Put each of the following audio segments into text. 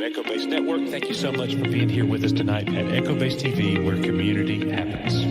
Echo Base Network. Thank you so much for being here with us tonight at Echo Base TV, where community happens.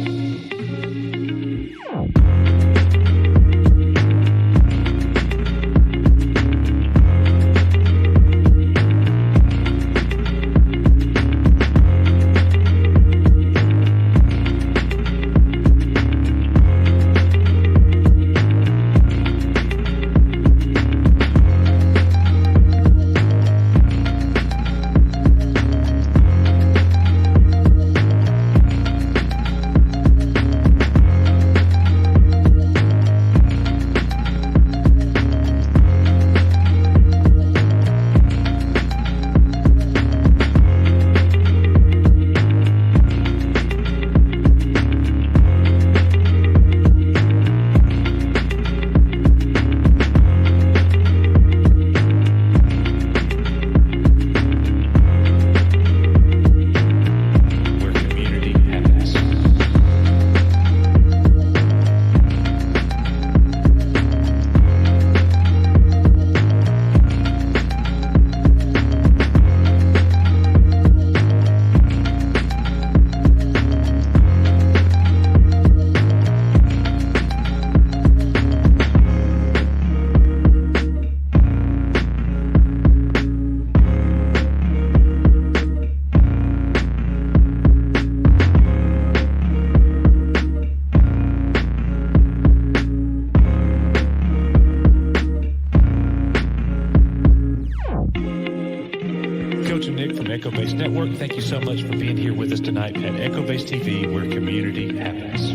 Thank you so much for being here with us tonight at Echo Base TV, where community happens.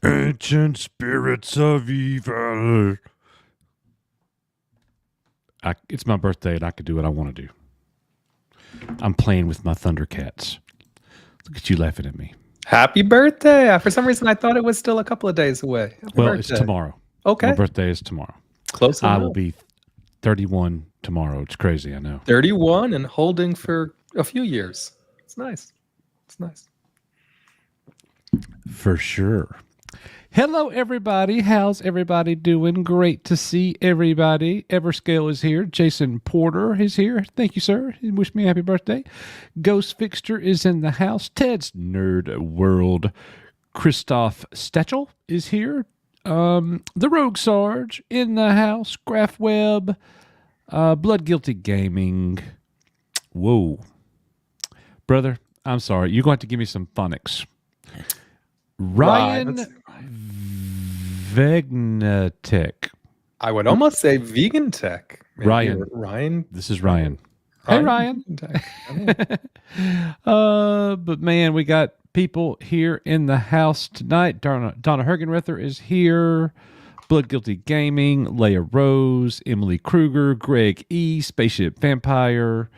Ancient spirits of evil. It's my birthday and I could do what I want to do. I'm playing with my Thundercats. Look at you laughing at me. Happy birthday. For some reason, I thought it was still a couple of days away. Happy birthday. It's tomorrow. Okay. My birthday is tomorrow. Close enough. I will be 31 tomorrow. It's crazy, I know. 31 and holding for a few years. It's nice. It's nice. For sure. Hello, everybody. How's everybody doing? Great to see everybody. Everscale is here. Jason Porter is here. Thank you, sir. Wish me a happy birthday. Ghost Fixture is in the house. Ted's Nerd World. Christoph Stechel is here. The Rogue Sarge in the house. Graph Web. Blood Guilty Gaming. Whoa. Brother, I'm sorry. You're going to have to give me some phonics. Ryan Vegnatek. I would almost say vegan tech. Maybe. Ryan. This is Ryan. Hey, Ryan. But man, we got people here in the house tonight. Donna Hergenrether is here. Blood Guilty Gaming, Leia Rose, Emily Kruger, Greg E, Spaceship Vampire.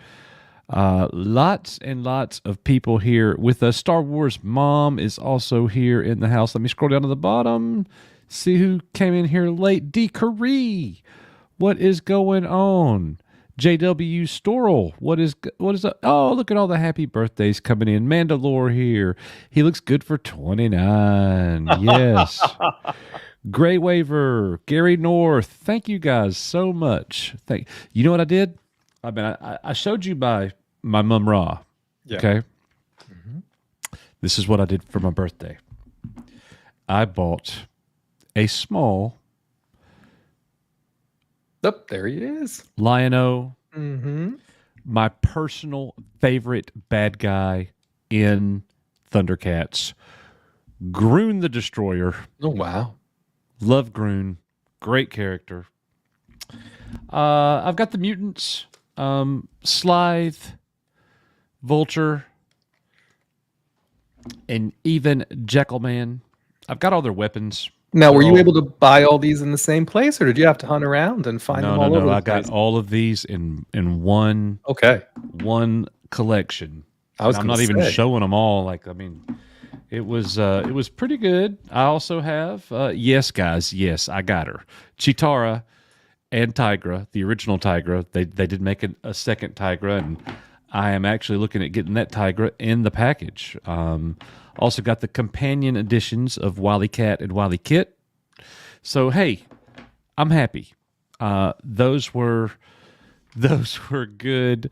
Lots and lots of people here with us. Star Wars Mom is also here in the house. Let me scroll down to the bottom. See who came in here late. D. Curry. What is going on? JW Storrell. What is up? Oh, look at all the happy birthdays coming in. Mandalore here. He looks good for 29. Yes. Gray Waver. Gary North. Thank you guys so much. You know what I did? I showed you my Mum Ra. Yeah. Okay. Mm-hmm. This is what I did for my birthday. I bought a small Oh, there he is. Lion-O, Mm-hmm. my personal favorite bad guy in Thundercats, Groon the Destroyer. Oh, wow. Love Groon. Great character. I've got the mutants, Slythe, Vulture, and even Jekyllman. I've got all their weapons. Now, They're were you all- able to buy all these in the same place, or did you have to hunt around and find them all over the I got place? all of these in one Okay. collection. I was I'm gonna not even say. showing them all. Like, I mean, it was pretty good. I also have yes, guys, yes, I got her, Chitara and Tigra, the original Tigra. They did make a second Tigra, and I am actually looking at getting that Tigra in the package. Also got the companion editions of Wily Cat and Wily Kit. So hey, I'm happy. Those were good.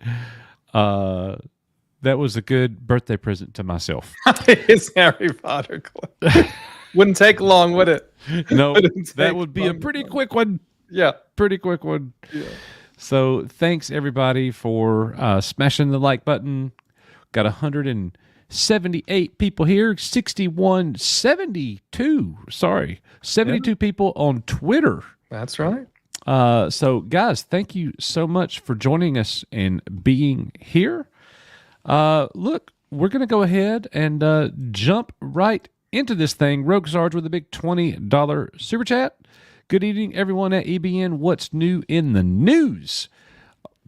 That was a good birthday present to myself. His Harry Potter club. Wouldn't take long, would it? No, Wouldn't that take would be a long. pretty quick one. Yeah. Pretty quick one. Yeah. So thanks everybody for smashing the like button. Got 178 people here, 72 people on Twitter. That's right. So guys, thank you so much for joining us and being here. Look, we're going to go ahead and jump right into this thing. Rogue Sarge with a big $20 super chat. Good evening, everyone at EBN. What's new in the news?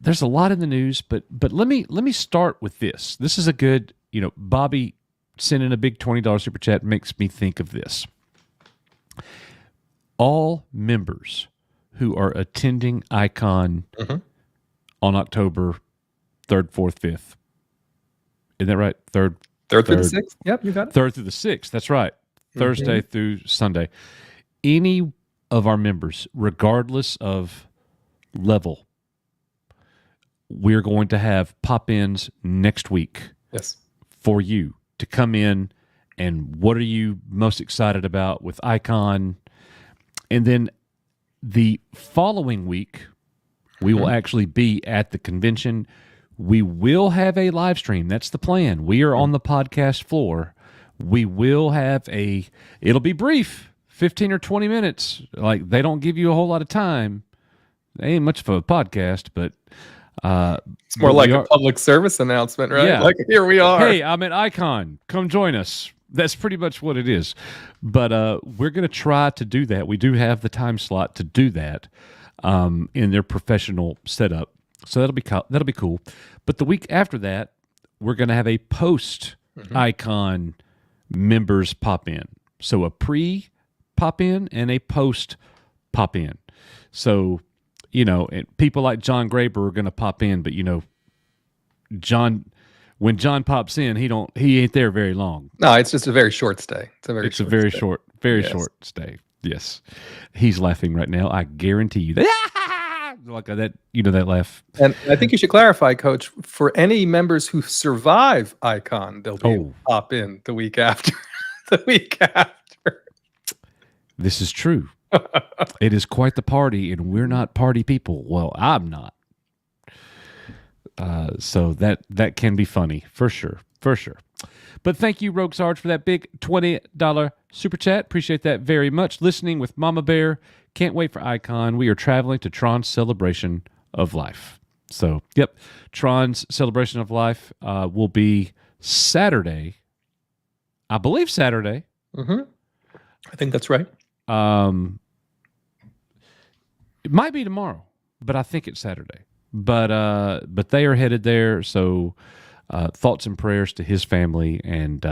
There's a lot in the news, but let me start with this. This is a good, Bobby sending a big $20 super chat makes me think of this. All members who are attending Icon on October 3rd, 4th, 5th. Isn't that right? Third Third through the sixth. Yep, you got it. 3rd through the 6th. That's right. Thursday through Sunday. Any of our members, regardless of level, we're going to have pop-ins next week Yes. for you to come in and what are you most excited about with Icon? And then the following week, we will actually be at the convention. We will have a live stream. That's the plan. We are on the podcast floor. We will have it'll be brief, 15 or 20 minutes. Like, they don't give you a whole lot of time. They ain't much of a podcast, but It's more like a public service announcement, right? Yeah. Like, here we are. Hey, I'm at Icon. Come join us. That's pretty much what it is. But we're going to try to do that. We do have the time slot to do that in their professional setup. So that'll be cool. But the week after that, we're going to have a post Icon members pop in. So a pre pop in and a post pop in. So, and people like John Graber are going to pop in, but when John pops in, he ain't there very long. No, it's just a very short stay. It's a very Yes. short stay. Yes. He's laughing right now. I guarantee you that. Like that, that laugh. And I think you should clarify, Coach, for any members who survive Icon, they'll be able to pop in the week after. The week after. This is true. It is quite the party, and we're not party people. Well, I'm not. So that can be funny, for sure. But thank you, Rogue Sarge, for that big $20 super chat. Appreciate that very much. Listening with Mama Bear. Can't wait for Icon. We are traveling to Tron's Celebration of Life. So, yep, Tron's Celebration of Life will be Saturday. I believe Saturday. I think that's right. It might be tomorrow, but I think it's Saturday. But they are headed there, so thoughts and prayers to his family. And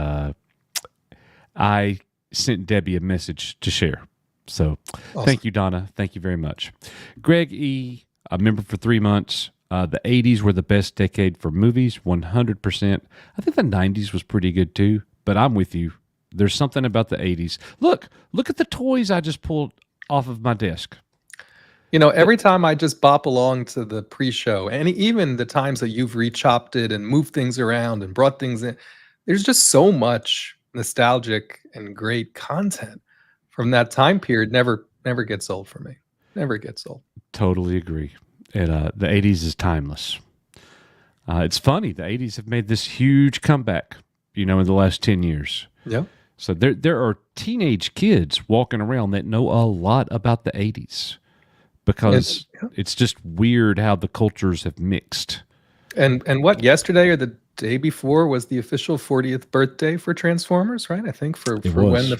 I sent Debbie a message to share. So Thank you, Donna. Thank you very much. Greg E., a member for 3 months. The 80s were the best decade for movies, 100%. I think the 90s was pretty good too, but I'm with you. There's something about the 80s. Look at the toys I just pulled off of my desk. Every time I just bop along to the pre-show, and even the times that you've rechopped it and moved things around and brought things in, there's just so much nostalgic and great content from that time period. Never gets old for me. Never gets old. Totally agree. And the 80s is timeless. It's funny. The 80s have made this huge comeback, in the last 10 years. Yeah. So there are teenage kids walking around that know a lot about the 80s because it's just weird how the cultures have mixed. And what, yesterday or the day before was the official 40th birthday for Transformers, right? I think for when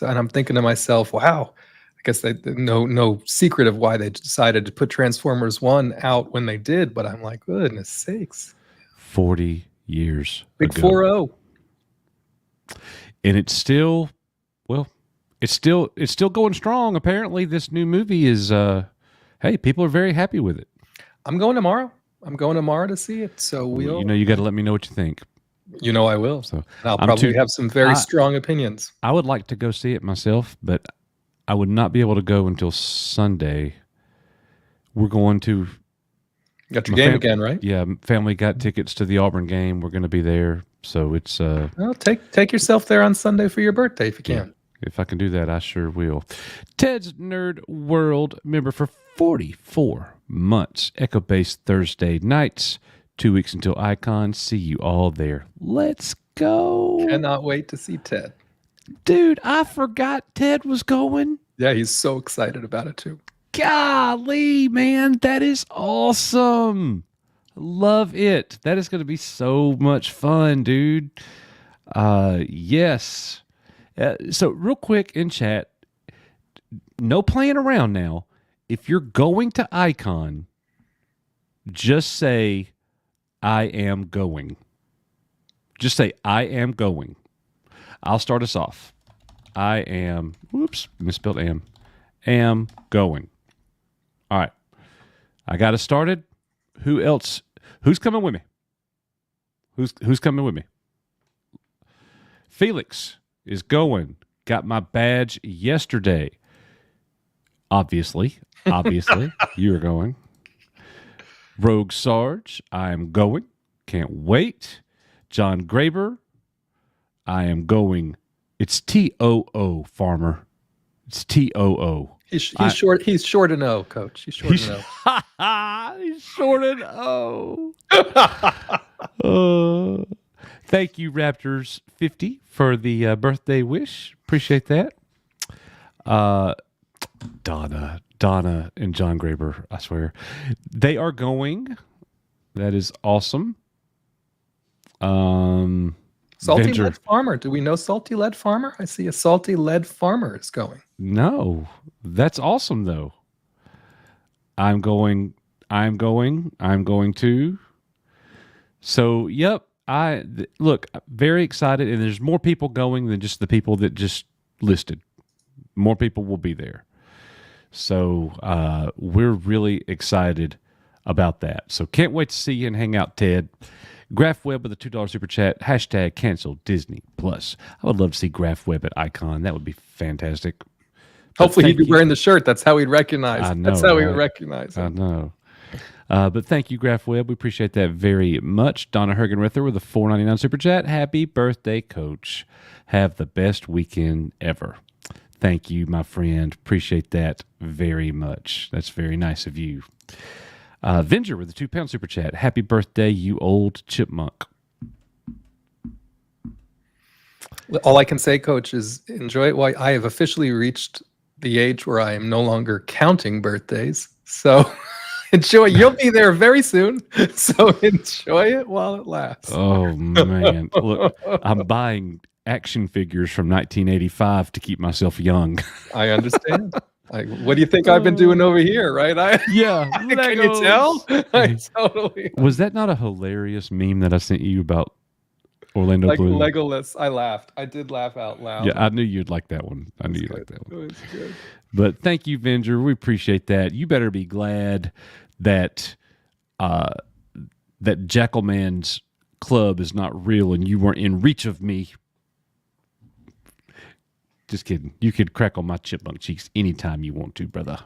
and I'm thinking to myself, wow, I guess no secret of why they decided to put Transformers 1 out when they did, but I'm like, goodness sakes. 40 years Big ago. 4-0. And it's still going strong. Apparently this new movie is hey, people are very happy with it. I'm going tomorrow to see it. So you got to let me know what you think. I will. So I'll probably have some very strong opinions. I would like to go see it myself, but I would not be able to go until Sunday. We're going to got your game again, right? Yeah, family got tickets to the Auburn game. We're going to be there. So it's well, take yourself there on Sunday for your birthday if you can. If I can do that, I sure will. Ted's Nerd World member for 44 months. Echo Base Thursday nights. 2 weeks until Icon. See you all there. Let's go. Cannot wait to see Ted. Dude, I forgot Ted was going. Yeah, he's so excited about it too. Golly, man, that is awesome. Love it. That is going to be so much fun, dude. Yes. So real quick in chat, no playing around now. If you're going to Icon, just say, I am going. Just say, I am going. I'll start us off. I am, misspelled am going. All right. I got us started. Who else? Who's coming with me? Who's coming with me? Felix is going. Got my badge yesterday. Obviously, you're going. Rogue Sarge, I am going. Can't wait. John Graber, I am going. It's T-O-O, Farmer. It's T-O-O. He's short. He's short and O, Coach. He's short and O. He's short and O. Thank you, Raptors 50, for the birthday wish. Appreciate that. Donna and John Graber, I swear. They are going. That is awesome. Salty Lead Farmer. Do we know Salty Lead Farmer? I see a Salty Lead Farmer is going. No. That's awesome, though. I'm going to. So, yep. Look, very excited, and there's more people going than just the people that just listed. More people will be there. So we're really excited about that. So can't wait to see you and hang out, Ted. Graph Webb with a $2 super chat. # cancel Disney Plus. I would love to see Graph Webb at Icon. That would be fantastic. Hopefully he'd be wearing the shirt. That's how he'd recognize. I know, that's how we would recognize him. I know. But thank you, Graph Webb. We appreciate that very much. Donna Hergenrither with a $4.99 super chat. Happy birthday, Coach. Have the best weekend ever. Thank you, my friend. Appreciate that very much. That's very nice of you. Venger with a £2 super chat. Happy birthday, you old chipmunk. All I can say, Coach, is enjoy it. While I have officially reached the age where I am no longer counting birthdays. So enjoy. You'll be there very soon. So enjoy it while it lasts. Oh, man. Look, I'm buying action figures from 1985 to keep myself young. I understand. What do you think I've been doing over here, right? Yeah. Can you tell? I totally. Was that not a hilarious meme that I sent you about Orlando Bloom? Legolas. I laughed. I did laugh out loud. Yeah, I knew you'd like that one. I knew you'd like that one. It was good. But thank you, Venger. We appreciate that. You better be glad that that Jackalman's club is not real and you weren't in reach of me. Just kidding. You could crack on my chipmunk cheeks anytime you want to, brother.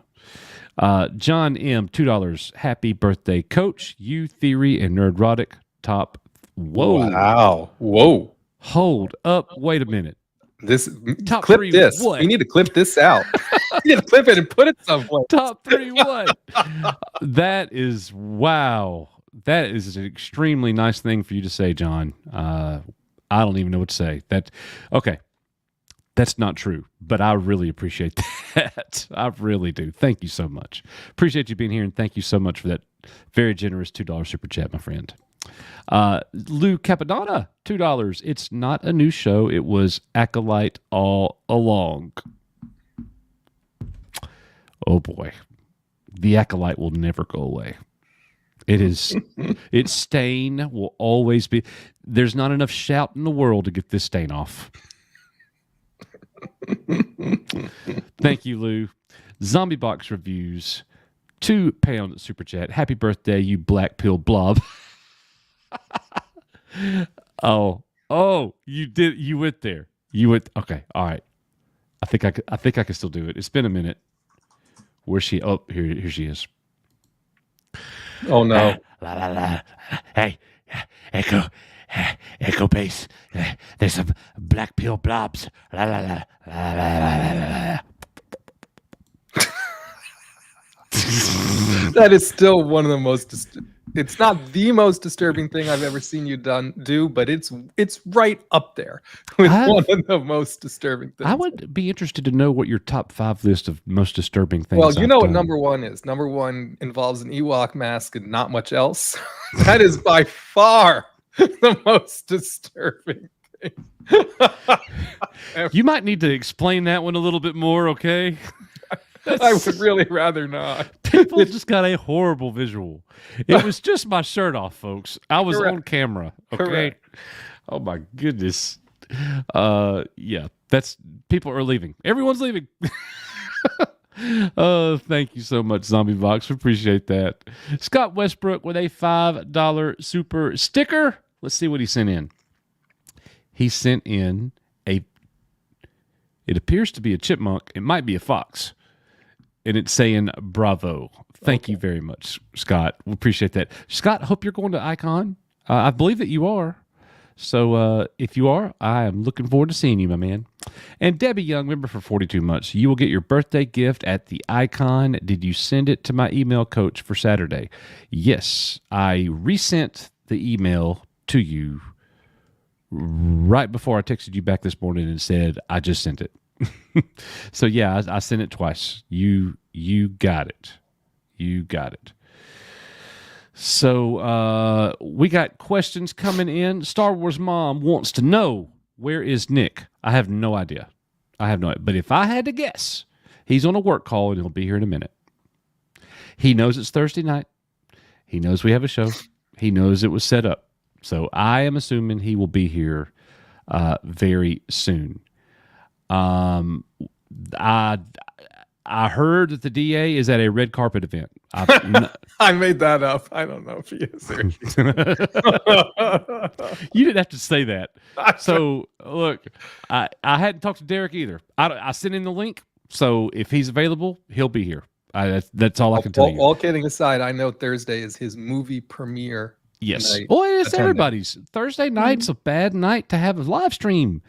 John M., $2. Happy birthday, Coach. You, Theory, and Nerdrotic. Top. Whoa. Wow. Whoa. Hold up. Wait a minute. Clip this. What? We need to clip this out. You need to clip it and put it someplace. Top 3 what? That is, wow. That is an extremely nice thing for you to say, John. I don't even know what to say. Okay. That's not true, but I really appreciate that. I really do. Thank you so much. Appreciate you being here, and thank you so much for that very generous $2 super chat, my friend. Lou Capadonna, $2. It's not a new show. It was Acolyte all along. Oh boy. The Acolyte will never go away. It is, its stain will always be. There's not enough shout in the world to get this stain off. Thank you, Lou. Zombie Box Reviews, £2 super chat. Happy birthday, you black pill blob. Oh, you went there. Okay, all right. I think I can still do it. It's been a minute. Where's she? Oh, here she is. Oh no. La, la, la. Hey, Echo Base. There's some black pill blobs. La, la, la, la, la, la, la. That is still one of the most. It's not the most disturbing thing I've ever seen you do, but it's right up there with one of the most disturbing things. I would be interested to know what your top 5 list of most disturbing things. Well, you know what number 1 is. Number 1 involves an Ewok mask and not much else. That is by far the most disturbing thing. You might need to explain that one a little bit more, okay? I would really rather not. People just got a horrible visual. It was just my shirt off, folks. I was on camera. Okay. Correct. Oh my goodness. Yeah. People are leaving. Everyone's leaving. Thank you so much, Zombie Box. We appreciate that. Scott Westbrook with a $5 super sticker. Let's see what he sent in. He sent in it appears to be a chipmunk. It might be a fox. And it's saying bravo. Thank you very much, Scott. We appreciate that. Scott, hope you're going to Icon. I believe that you are. So if you are, I am looking forward to seeing you, my man. And Debbie Young, member for 42 months. You will get your birthday gift at the Icon. Did you send it to my email coach for Saturday? Yes. I resent the email to you right before I texted you back this morning and said, I just sent it. So yeah, I sent it twice. You got it. You got it. So we got questions coming in. Star Wars Mom wants to know, where is Nick? I have no idea. But if I had to guess, he's on a work call and he'll be here in a minute. He knows it's Thursday night. He knows we have a show. He knows it was set up. So I am assuming he will be here very soon. I heard that the DA is at a red carpet event. I made that up. I don't know if he is there. You didn't have to say that. So look, I hadn't talked to Derek either. I sent in the link. So if he's available, he'll be here. That's all I can tell you. All kidding aside, I know Thursday is his movie premiere. Yes. Well, it's everybody's. Thursday night's a bad night to have a live stream.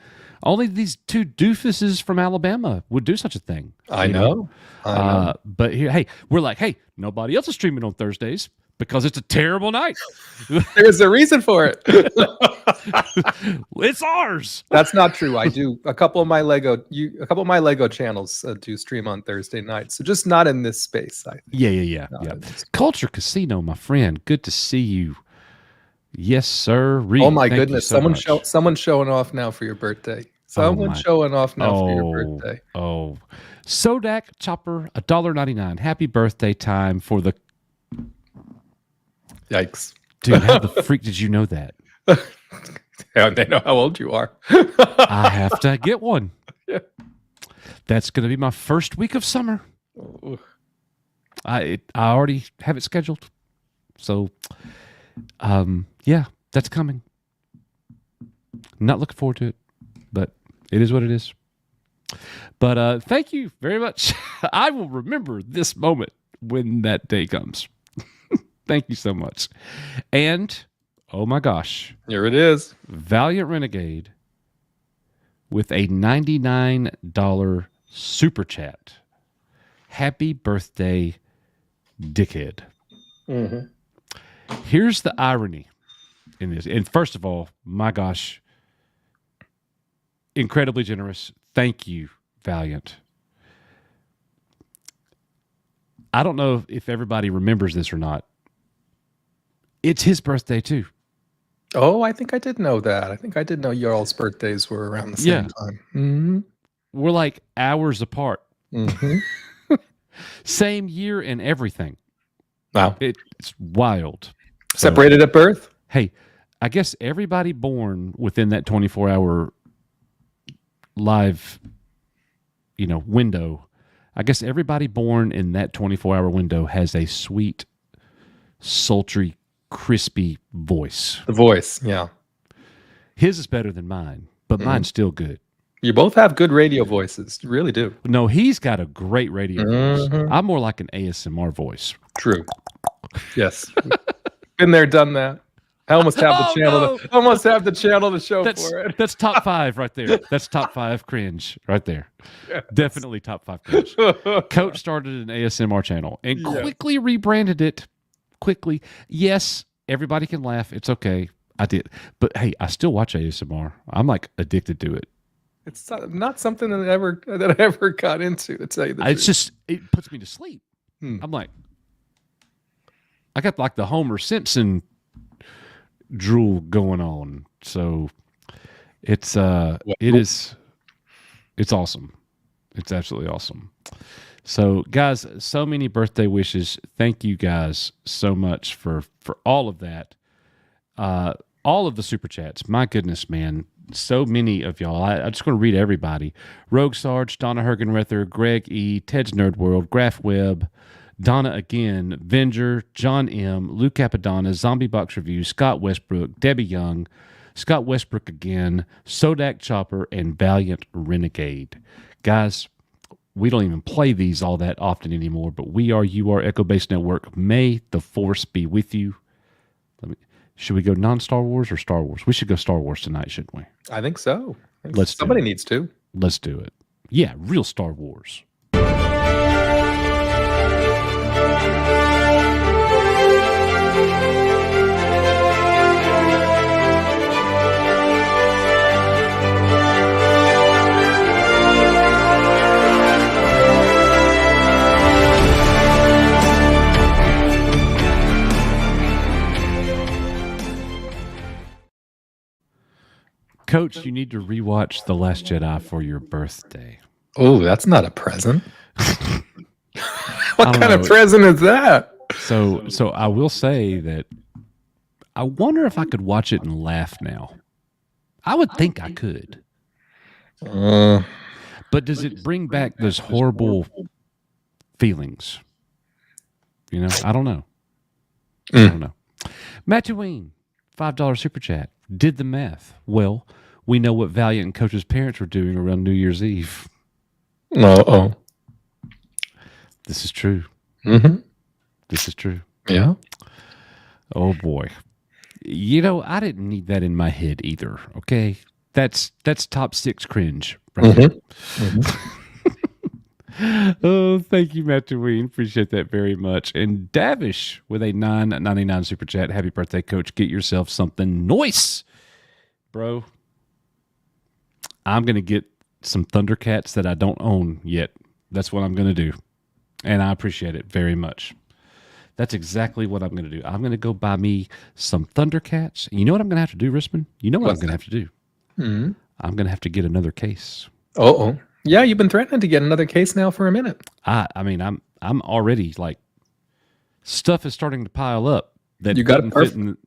Only these 2 doofuses from Alabama would do such a thing. I know. But here, hey, we're like, hey, nobody else is streaming on Thursdays because it's a terrible night. There's a reason for it. It's ours. That's not true. I do a couple of my Lego channels do stream on Thursday nights, so just not in this space. I think. Yeah. Culture Casino, my friend. Good to see you. Yes, sir. Reed, oh my goodness! Someone's showing off now for your birthday. Someone's showing off now for your birthday. Oh, Sodak Chopper, $1.99. Happy birthday time for the. Yikes, dude! How the freak did you know that? Yeah, they know how old you are. I have to get one. Yeah. That's going to be my first week of summer. Oh. I already have it scheduled. So. Yeah, that's coming. Not looking forward to it, but it is what it is. But thank you very much. I will remember this moment when that day comes. Thank you so much. And, oh my gosh. Here it is. Valiant Renegade with a $99 super chat. Happy birthday, dickhead. Mm-hmm. Here's the irony in this. And first of all, my gosh, incredibly generous. Thank you, Valiant. I don't know if everybody remembers this or not. It's his birthday too. Oh, I think I did know that. I think I did know your all's birthdays were around the same time. Mm-hmm. We're like hours apart. Mm-hmm. Same year and everything. Wow. It's wild. Separated at birth? Hey, I guess everybody born within that 24-hour live, window, I guess everybody born in that 24-hour window has a sweet, sultry, crispy voice. The voice, yeah. His is better than mine, but mine's still good. You both have good radio voices. You really do. No, he's got a great radio voice. I'm more like an ASMR voice. True. Yes. Been there, done that. I almost have the channel. No. Almost have the channel to show for it. That's top 5 right there. That's top 5 cringe right there. Yes. Definitely top 5 cringe. Coach started an ASMR channel and quickly rebranded it. Quickly. Yes, everybody can laugh. It's okay. I did. But hey, I still watch ASMR. I'm like addicted to it. It's not something that I ever got into, to tell you the truth. It's just, it puts me to sleep. I'm like, I got like the Homer Simpson drool going on. So it's it's awesome. It's absolutely awesome. So guys, so many birthday wishes. Thank you guys so much for all of that. All of the super chats. My goodness, man. So many of y'all. I'm just going to read everybody. Rogue Sarge, Donna Hergenrether, Greg E, Ted's Nerd World, Graph Webb, Donna again, Venger, John M, Luke Capadonna, Zombie Box Review, Scott Westbrook, Debbie Young, Scott Westbrook again, Sodak Chopper, and Valiant Renegade. Guys, we don't even play these all that often anymore, but we are You Are Echo Base Network. May the Force be with you. Should we go non-Star Wars or Star Wars? We should go Star Wars tonight, shouldn't we? I think so. Somebody needs to. Let's do it. Yeah, real Star Wars. Coach, you need to rewatch The Last Jedi for your birthday. Oh, that's not a present. What kind of present is that? So I will say that I wonder if I could watch it and laugh now. I would think I could. But does it bring back those horrible feelings? I don't know. I don't know. Mattuine, $5 super chat. Did the math. Well, we know what Valiant and Coach's parents were doing around New Year's Eve. Uh-oh. This is true. Mm-hmm. This is true. Yeah. Oh, boy. I didn't need that in my head either, okay? That's top 6 cringe right there. Oh, thank you, Mattuine. Appreciate that very much. And Davish with a $9.99 super chat. Happy birthday, Coach. Get yourself something nice, bro. I'm going to get some Thundercats that I don't own yet. That's what I'm going to do. And I appreciate it very much. That's exactly what I'm going to do. I'm going to go buy me some Thundercats. And you know what I'm going to have to do, Rispin? You know what I'm going to have to do? Mm-hmm. I'm going to have to get another case. Uh-oh. Yeah, you've been threatening to get another case now for a minute. I mean, I'm already like, stuff is starting to pile up that you got doesn't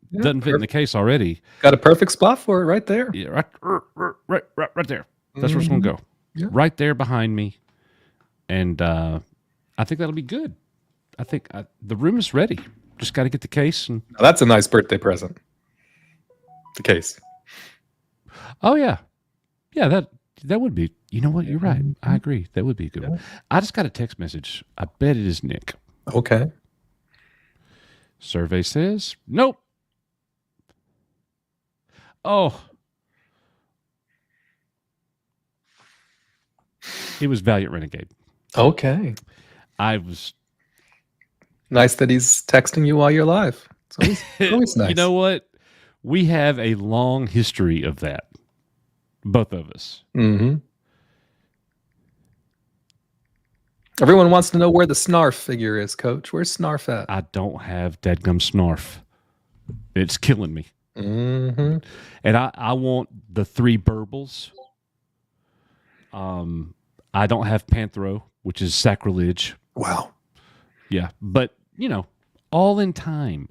fit in the case already. Got a perfect spot for it right there. Yeah, right there. That's where it's going to go. Yeah. Right there behind me. And I think that'll be good. I think the room is ready. Just got to get the case. And now that's a nice birthday present. The case. Oh, yeah. Yeah, that would be. You know what? You're right. I agree. That would be a good one. I just got a text message. I bet it is Nick. Okay. Survey says nope. Oh. It was Valiant Renegade. Okay. I was nice that he's texting you while you're live. It's always nice. You know what? We have a long history of that. Both of us. Mm-hmm. Everyone wants to know where the Snarf figure is, Coach. Where's Snarf at? I don't have Dadgum Snarf. It's killing me. Mm-hmm. And I want the 3 Burbles. I don't have Panthro, which is sacrilege. Wow. Yeah, but all in time.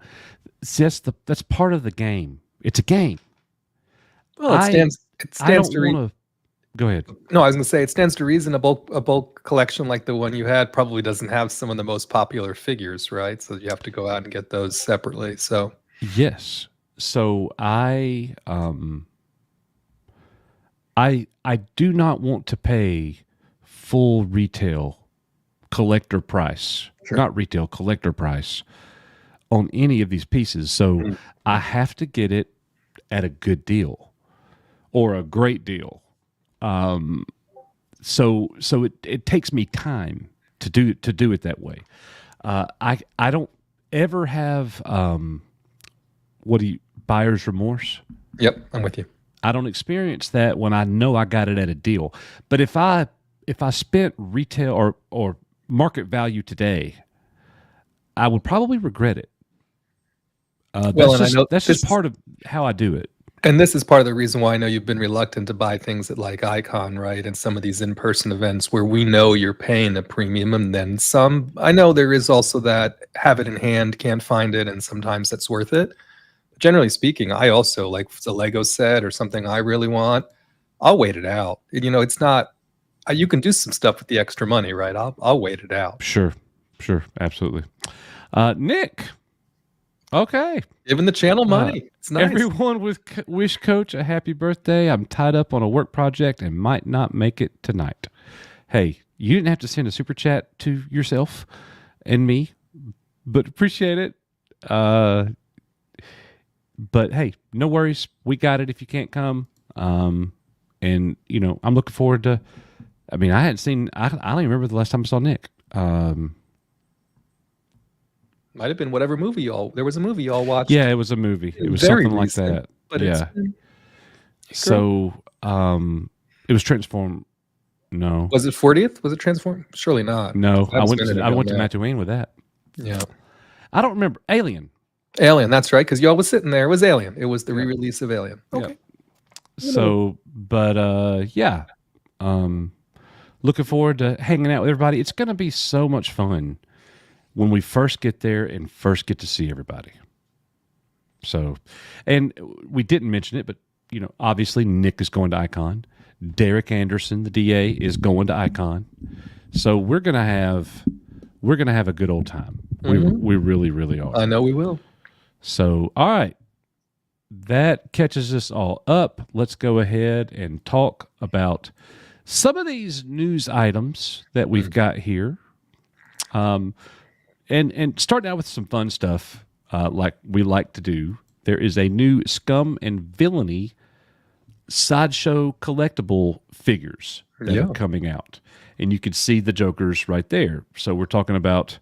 See, that's part of the game. It's a game. Well, it stands to go ahead. No, I was going to say it stands to reason a bulk collection like the one you had probably doesn't have some of the most popular figures, right? So you have to go out and get those separately. So yes. So I do not want to pay full retail collector price, not retail collector price on any of these pieces. So I have to get it at a good deal or a great deal. So it takes me time to do it that way. I don't ever have buyer's remorse. Yep, I'm with you. I don't experience that when I know I got it at a deal. But if I spent retail or market value today, I would probably regret it. That's just part of how I do it. And this is part of the reason why I know you've been reluctant to buy things at like Icon, right? And some of these in-person events where we know you're paying a premium and then some. I know there is also that have it in hand, can't find it, and sometimes that's worth it. But generally speaking, I also like if it's a Lego set or something I really want, I'll wait it out. It's not, you can do some stuff with the extra money, right? I'll wait it out. Sure, absolutely. Nick. Okay. Giving the channel money. It's nice. Everyone wish Coach a happy birthday. I'm tied up on a work project and might not make it tonight. Hey, you didn't have to send a super chat to yourself and me, but appreciate it. But hey, no worries. We got it if you can't come. And I'm looking forward to, I don't even remember the last time I saw Nick. Might have been whatever movie there was a movie you all watched. Yeah, it was a movie. It was something like that. But yeah. So, it was Transform. No. Was it 40th? Was it Transform? Surely not. No, I went to Tatooine with that. Yeah. I don't remember. Alien, that's right, because y'all was sitting there. It was Alien. It was the re-release of Alien. Okay. Yeah. So, but yeah. Looking forward to hanging out with everybody. It's going to be so much fun when we first get there and first get to see everybody. So, and we didn't mention it, but obviously Nick is going to Icon. Derek Anderson, the DA, is going to Icon. So we're gonna have a good old time. Mm-hmm. We really, really are. I know we will. So, all right, that catches us all up. Let's go ahead and talk about some of these news items that we've got here. And starting out with some fun stuff, like we like to do. There is a new Scum and Villainy sideshow collectible figures that are coming out, and you can see the Jokers right there. So we're talking about,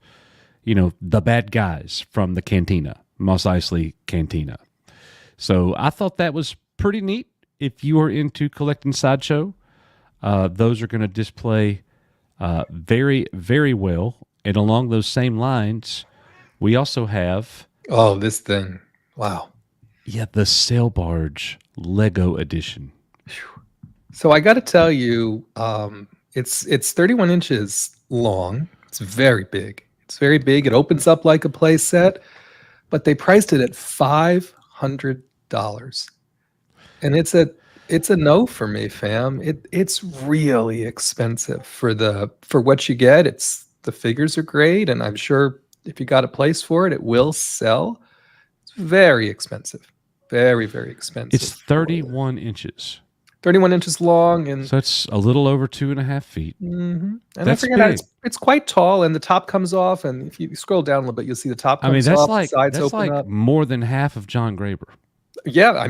the bad guys from the Cantina, Mos Eisley Cantina. So I thought that was pretty neat. If you are into collecting sideshow, those are going to display very, very well. And along those same lines, we also have... Oh, this thing. Wow. Yeah, the Sail Barge Lego edition. So I got to tell you, it's 31 inches long. It's very big. It opens up like a play set, but they priced it at $500. And it's a no for me, fam. It's really expensive for what you get. The figures are great, and I'm sure if you got a place for it, it will sell. It's very expensive. Very, very expensive. It's 31 inches. 31 inches long. And so it's a little over 2.5 feet. Mm-hmm. And I forget it's quite tall, and the top comes off, and if you scroll down a little bit, you'll see the top comes off, the sides open up. More than half of John Graber. Yeah,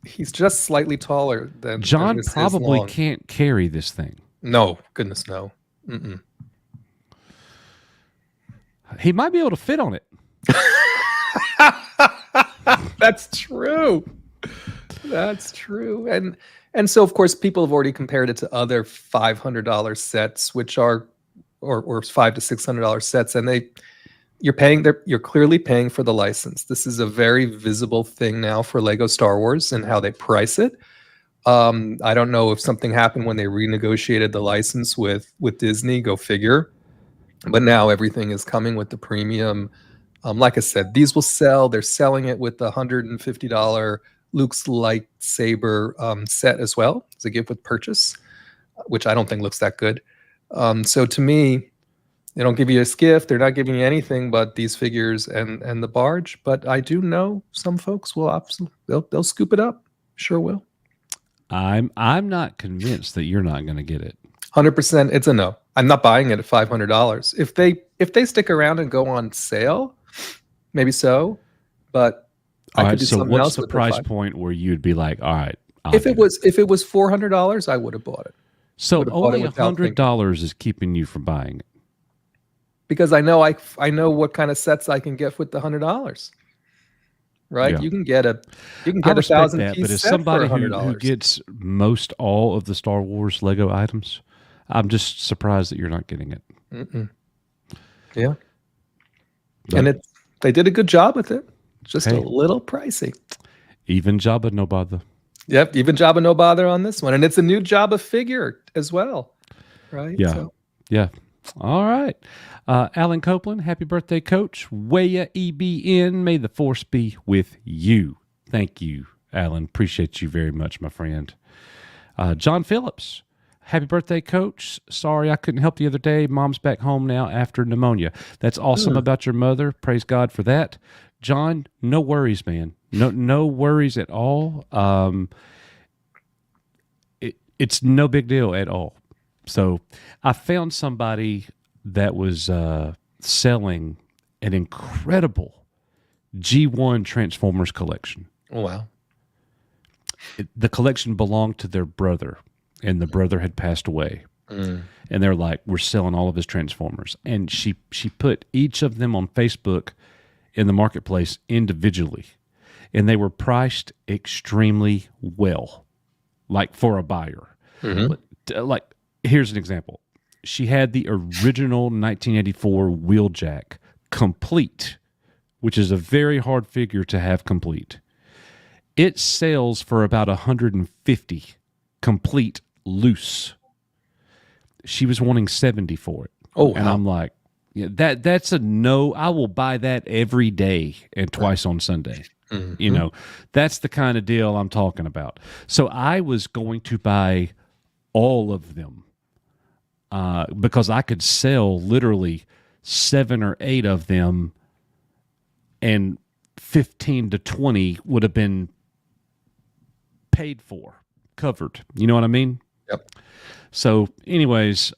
he's just slightly taller than John. Probably can't carry this thing. No, goodness no. Mm-mm. He might be able to fit on it. That's true. That's true. And so of course people have already compared it to other $500 sets, which are or $500 to $600 sets, and you're clearly paying for the license. This is a very visible thing now for Lego Star Wars and how they price it. I don't know if something happened when they renegotiated the license with Disney, go figure. But now everything is coming with the premium. Like I said, these will sell. They're selling it with the $150 Luke's lightsaber set as well as a gift with purchase, which I don't think looks that good. So to me, they don't give you a gift. They're not giving you anything but these figures and the barge. But I do know some folks will they'll scoop it up. Sure will. I'm not convinced that you're not going to get it. 100%. It's a no. I'm not buying it at $500. If they stick around and go on sale, maybe so. But I could do something else. So what's the price point where you'd be like, all right? If it was $400, I would have bought it. So only $100 is keeping you from buying it. Because I know what kind of sets I can get with the $100. Right? Yeah. You can get a 1,000 piece but as set somebody for who gets most all of the Star Wars Lego items, I'm just surprised that you're not getting it. Mm-mm. Yeah. But, and they did a good job with it. Just a little pricey. Even Jabba no bother. Yep, even Jabba no bother on this one. And it's a new Jabba figure as well. Right? Yeah. Yeah. All right. Alan Copeland, happy birthday, Coach. Weya EBN, may the force be with you. Thank you, Alan. Appreciate you very much, my friend. John Phillips, happy birthday, Coach. Sorry I couldn't help the other day. Mom's back home now after pneumonia. That's awesome about your mother. Praise God for that. John, no worries, man. No worries at all. It's no big deal at all. So I found somebody that was selling an incredible G1 Transformers collection. Oh, wow. The collection belonged to their brother, and the brother had passed away. And they're like, we're selling all of his Transformers. And she put each of them on Facebook in the marketplace individually. And they were priced extremely well, like for a buyer. Like, here's an example. She had the original 1984 Wheeljack complete, which is a very hard figure to have complete. It sells for about $150 complete loose. She was wanting $70 for it. Oh, wow. And I'm like, yeah, that's a no. I will buy that every day and twice on Sunday. You know, that's the kind of deal I'm talking about. So I was going to buy all of them because I could sell literally 7 or 8 of them, and 15 to 20 would have been paid for, covered. You know what I mean? Yep. So anyways,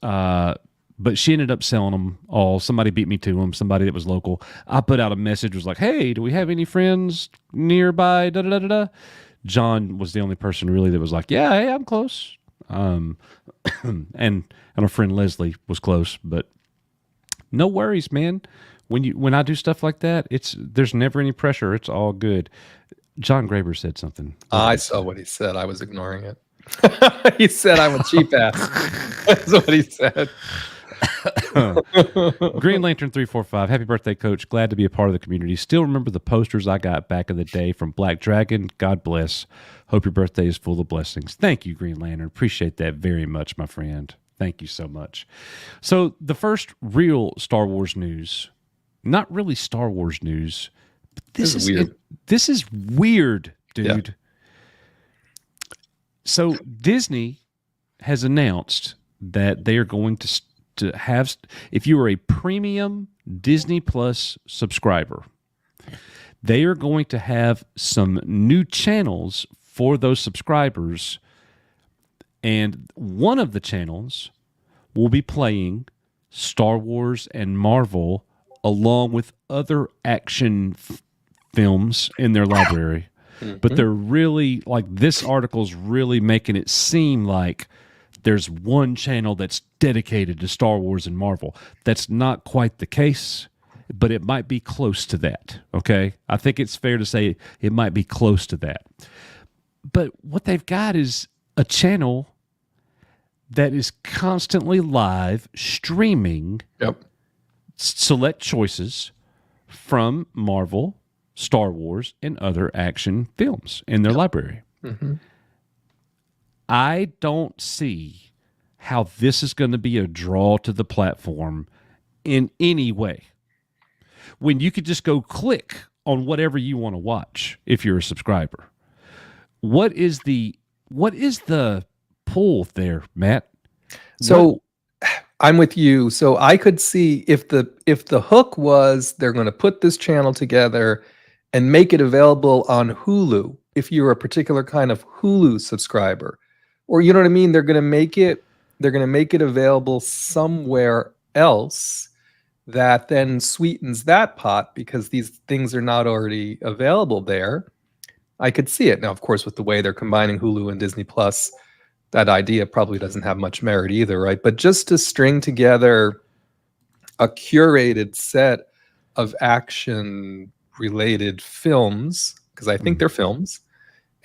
but she ended up selling them all. Somebody beat me to them, somebody that was local. I put out a message, was like, hey, do we have any friends nearby? Da-da-da-da-da. John was the only person really that was like, yeah, hey, I'm close. And our friend Leslie was close, but no worries, man. When I do stuff like that, there's never any pressure. It's all good. John Graber said something. I saw what he said. I was ignoring it. He said I'm a cheap ass. That's what he said. Green Lantern 345. Happy birthday, Coach. Glad to be a part of the community. Still remember the posters I got back in the day from Black Dragon. God bless. Hope your birthday is full of blessings. Thank you, Green Lantern. Appreciate that very much, my friend. Thank you so much. So the first real Star Wars news, not really Star Wars news, but this is weird. This is weird, dude. Yeah. So Disney has announced that they are going to have, if you are a premium Disney Plus subscriber, they are going to have some new channels for those subscribers, and one of the channels will be playing Star Wars and Marvel along with other action films in their library. But they're really, like, this article's really making it seem like there's one channel that's dedicated to Star Wars and Marvel. That's not quite the case. but it might be close to that. Okay, I think it's fair to say it might be close to that. But what they've got is a channel that is constantly live streaming select choices from Marvel, Star Wars, and other action films in their library. Mm-hmm. I don't see how this is going to be a draw to the platform in any way. When you could just go click on whatever you want to watch if you're a subscriber. What is the pull there, Matt? So I'm with you. So I could see if the hook was they're going to put this channel together and make it available on Hulu if you're a particular kind of Hulu subscriber. Or you know what I mean? They're going to make it available somewhere else that then sweetens that pot because these things are not already available there. I could see it. Now, of course, with the way they're combining Hulu and Disney Plus, that idea probably doesn't have much merit either, right? But just to string together a curated set of action-related films, because I think they're films,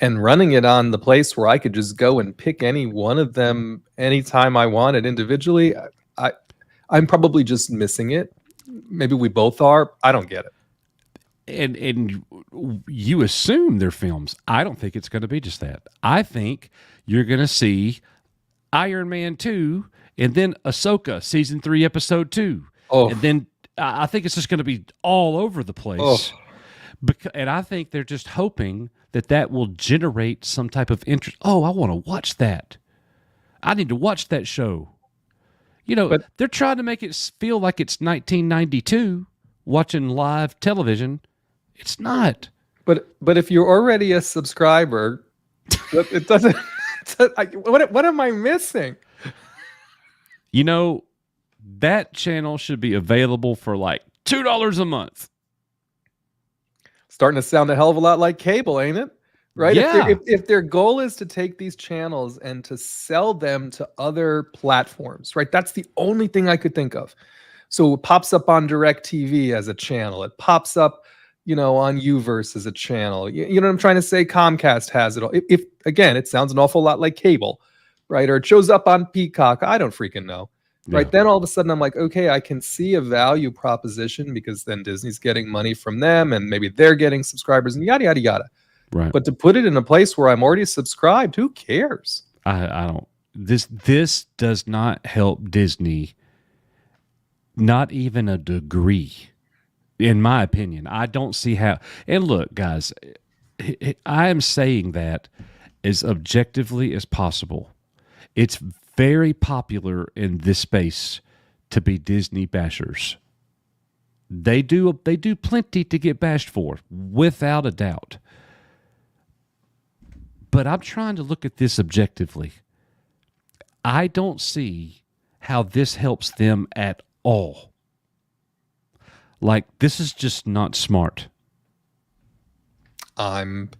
and running it on the place where I could just go and pick any one of them anytime I wanted individually, I'm probably just missing it. Maybe we both are. I don't get it. And you assume they're films. I don't think it's going to be just that. I think you're going to see Iron Man 2 and then Ahsoka season 3 episode 2. Oh. And then I think it's just going to be all over the place. Oh. And I think they're just hoping that will generate some type of interest. Oh, I want to watch that. I need to watch that show. You know, they're trying to make it feel like it's 1992 watching live television. It's not. But if you're already a subscriber, it doesn't. What am I missing? You know, that channel should be available for like $2 a month. Starting to sound a hell of a lot like cable, ain't it? Right? Yeah. If their goal is to take these channels and to sell them to other platforms, right? That's the only thing I could think of. So it pops up on DirecTV as a channel. It pops up, on Uverse as a channel. You know what I'm trying to say? Comcast has it all. If again, it sounds an awful lot like cable, right? Or it shows up on Peacock. I don't freaking know. Right. Then all of a sudden I'm like, okay, I can see a value proposition because then Disney's getting money from them and maybe they're getting subscribers and yada, yada, yada. Right. But to put it in a place where I'm already subscribed, who cares? I don't. This does not help Disney, not even a degree, in my opinion. I don't see how. And look, guys, I am saying that as objectively as possible. It's very popular in this space to be Disney bashers. They do plenty to get bashed for, without a doubt. But I'm trying to look at this objectively. I don't see how this helps them at all. Like, this is just not smart. I'm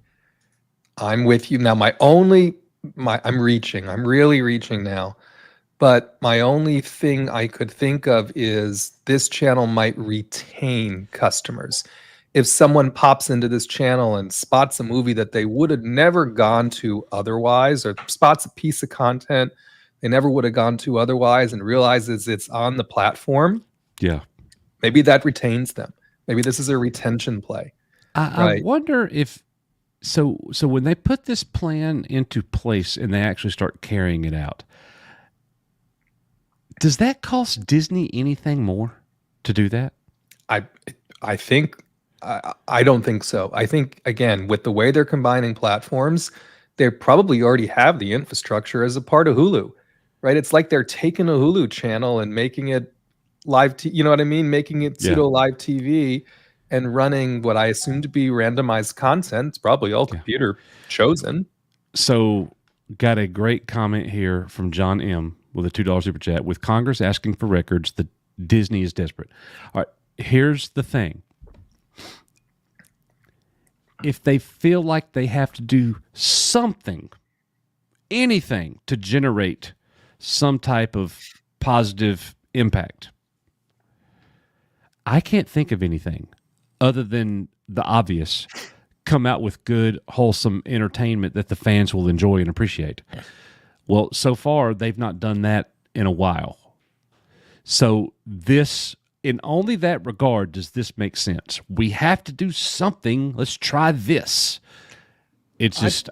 with you. Now, I'm really reaching now. But my only thing I could think of is this channel might retain customers. If someone pops into this channel and spots a movie that they would have never gone to otherwise, or spots a piece of content they never would have gone to otherwise and realizes it's on the platform, maybe that retains them. Maybe this is a retention play. I wonder if so when they put this plan into place and they actually start carrying it out, does that cost Disney anything more to do that? I think I don't think so. I think, again, with the way they're combining platforms, they probably already have the infrastructure as a part of Hulu, right? It's like they're taking a Hulu channel and making it live, you know what I mean? Making it pseudo live TV and running what I assume to be randomized content. It's probably all computer chosen. So got a great comment here from John M. with a $2 super chat. With Congress asking for records, the Disney is desperate. All right, here's the thing. If they feel like they have to do something, anything to generate some type of positive impact, I can't think of anything other than the obvious. Come out with good, wholesome entertainment that the fans will enjoy and appreciate. Well, so far, they've not done that in a while. So this, in only that regard, does this make sense. We have to do something. Let's try this. It's just...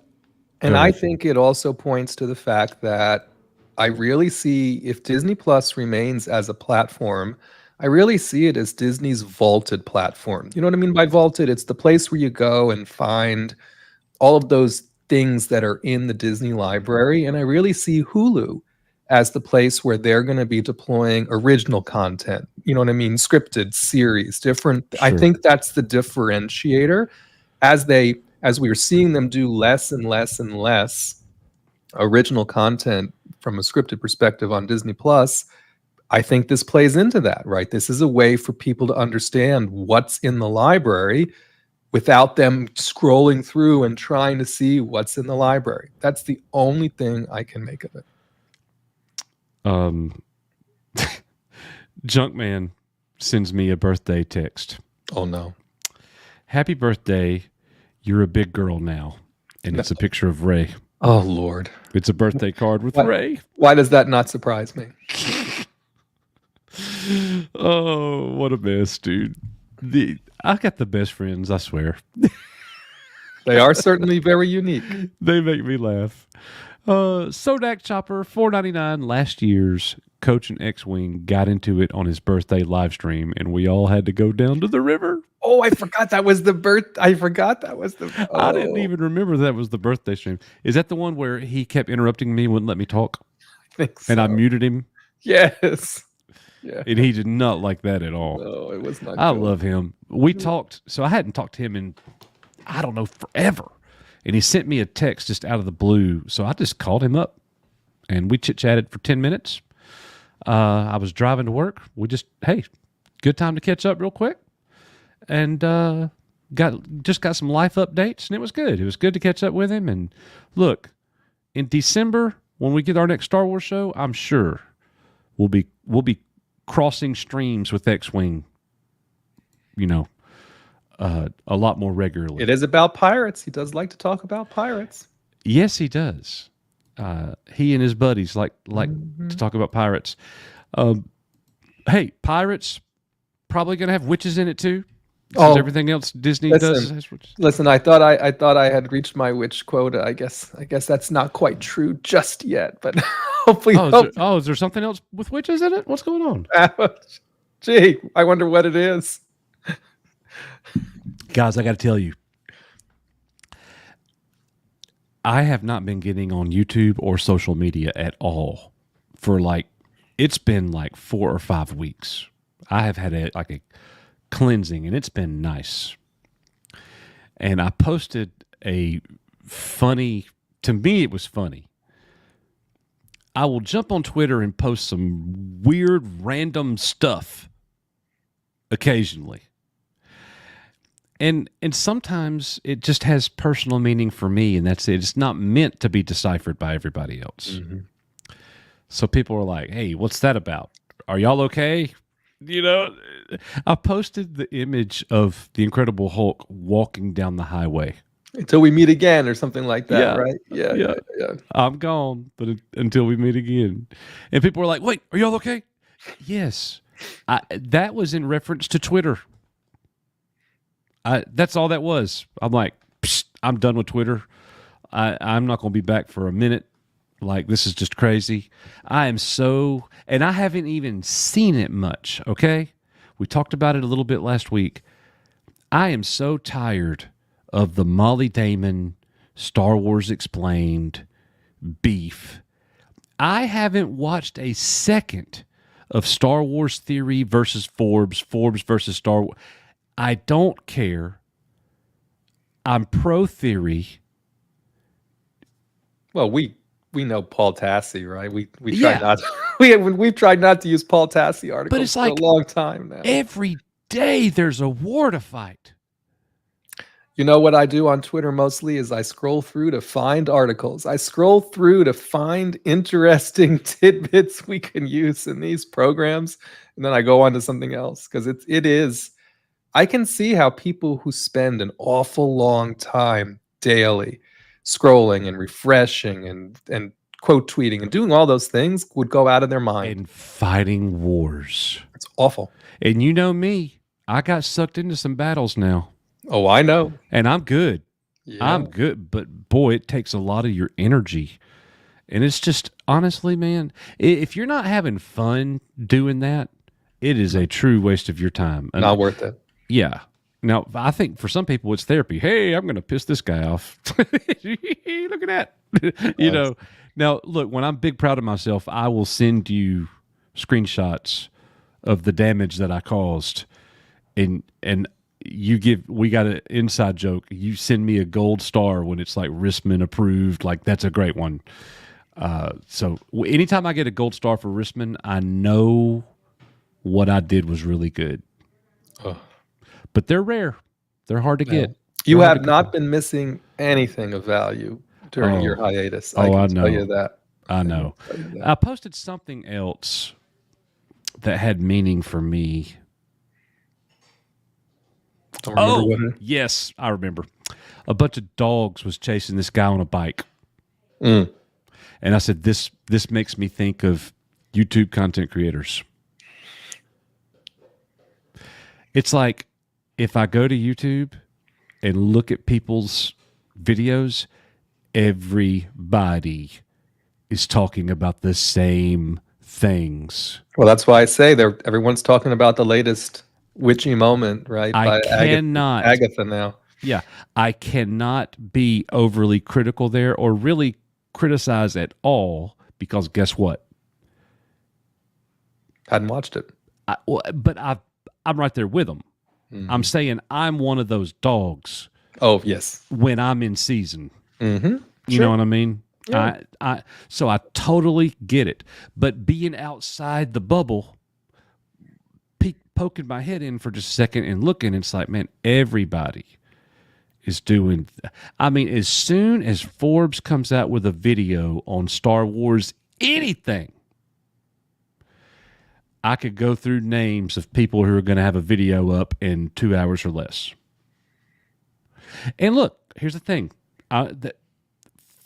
I think it also points to the fact that I really see, if Disney Plus remains as a platform, I really see it as Disney's vaulted platform. You know what I mean by vaulted? It's the place where you go and find all of those things that are in the Disney library. And I really see Hulu as the place where they're going to be deploying original content. You know what I mean? Scripted series, different. Sure. I think that's the differentiator as we are seeing them do less and less and less original content from a scripted perspective on Disney Plus. I think this plays into that, right? This is a way for people to understand what's in the library without them scrolling through and trying to see what's in the library. That's the only thing I can make of it. Junkman sends me a birthday text. Oh, no. Happy birthday. You're a big girl now. And it's a picture of Ray. Oh, Lord. It's a birthday card with Ray. Why does that not surprise me? Oh, what a mess, dude. I got the best friends, I swear. They are certainly very unique. They make me laugh. Sodak Chopper, $4.99. Last year's Coach and X-Wing got into it on his birthday live stream, and we all had to go down to the river. Oh, I forgot that was the I didn't even remember that was the birthday stream. Is that the one where he kept interrupting me, wouldn't let me talk? I think so. And I muted him? Yes. Yeah. And he did not like that at all. No, it was not I good. love him. We talked, so I hadn't talked to him in, I don't know, forever. And he sent me a text just out of the blue. So I just called him up and we chit-chatted for 10 minutes. I was driving to work. We just, hey, good time to catch up real quick. And got some life updates, and it was good. It was good to catch up with him. And look, in December, when we get our next Star Wars show, I'm sure we'll be crossing streams with X-Wing, a lot more regularly. It is about pirates. He does like to talk about pirates. Yes, he does. He and his buddies like to talk about pirates. Hey, pirates probably going to have witches in it too. Since everything else Disney does has witches. Listen, I thought I had reached my witch quota. I guess that's not quite true just yet, but hopefully. Is there something else with witches in it? What's going on? Gee, I wonder what it is. Guys, I got to tell you, I have not been getting on YouTube or social media at all for it's been 4 or 5 weeks. I have had a cleansing, and it's been nice. And I posted a funny, to me it was funny. I will jump on Twitter and post some weird random stuff occasionally. And sometimes it just has personal meaning for me, and that's it. It's not meant to be deciphered by everybody else. Mm-hmm. So people are like, hey, what's that about? Are y'all okay? I posted the image of the Incredible Hulk walking down the highway. Until we meet again or something like that, right? Yeah. I'm gone, but until we meet again. And people were like, wait, are y'all okay? Yes. That was in reference to Twitter. That's all that was. I'm like, I'm done with Twitter. I'm not going to be back for a minute. This is just crazy. And I haven't even seen it much, okay? We talked about it a little bit last week. I am so tired of the Molly Damon, Star Wars Explained beef. I haven't watched a second of Star Wars Theory versus Forbes versus Star Wars. I don't care. I'm pro theory. Well, we know Paul Tassi, right? We try not we've tried not to use Paul Tassi articles but it's for a long time now. Every day there's a war to fight. You know what I do on Twitter mostly is I scroll through to find articles. I scroll through to find interesting tidbits we can use in these programs, and then I go on to something else because it is. I can see how people who spend an awful long time daily scrolling and refreshing and quote tweeting and doing all those things would go out of their mind. And fighting wars. It's awful. And you know me, I got sucked into some battles now. Oh, I know. And I'm good. Yeah. I'm good. But boy, it takes a lot of your energy. And it's just, honestly, man, if you're not having fun doing that, it is a true waste of your time. And not worth it. Yeah. Now, I think for some people it's therapy. Hey, I'm going to piss this guy off. Look at that. You know. Now, look, when I'm big proud of myself, I will send you screenshots of the damage that I caused. And we got an inside joke. You send me a gold star when it's like Rissman approved. Like, that's a great one. So anytime I get a gold star for Rissman, I know what I did was really good. But they're rare. They're hard to get. You have not been missing anything of value during your hiatus. I can tell you that. I know. I posted something else that had meaning for me. Don't remember what it. Yes, I remember. A bunch of dogs was chasing this guy on a bike. Mm. And I said, this makes me think of YouTube content creators. It's like if I go to YouTube and look at people's videos, everybody is talking about the same things. Well, that's why I say everyone's talking about the latest witchy moment, right? I cannot. Agatha now. Yeah. I cannot be overly critical there or really criticize at all because guess what? Hadn't watched it. But I'm right there with them. Mm-hmm. I'm saying I'm one of those dogs. Oh, yes. When I'm in season. Mm-hmm. You know what I mean? Yeah. So I totally get it. But being outside the bubble, poking my head in for just a second and looking, it's like, man, everybody is doing. I mean, as soon as Forbes comes out with a video on Star Wars, anything, I could go through names of people who are going to have a video up in 2 hours or less. And look, here's the thing.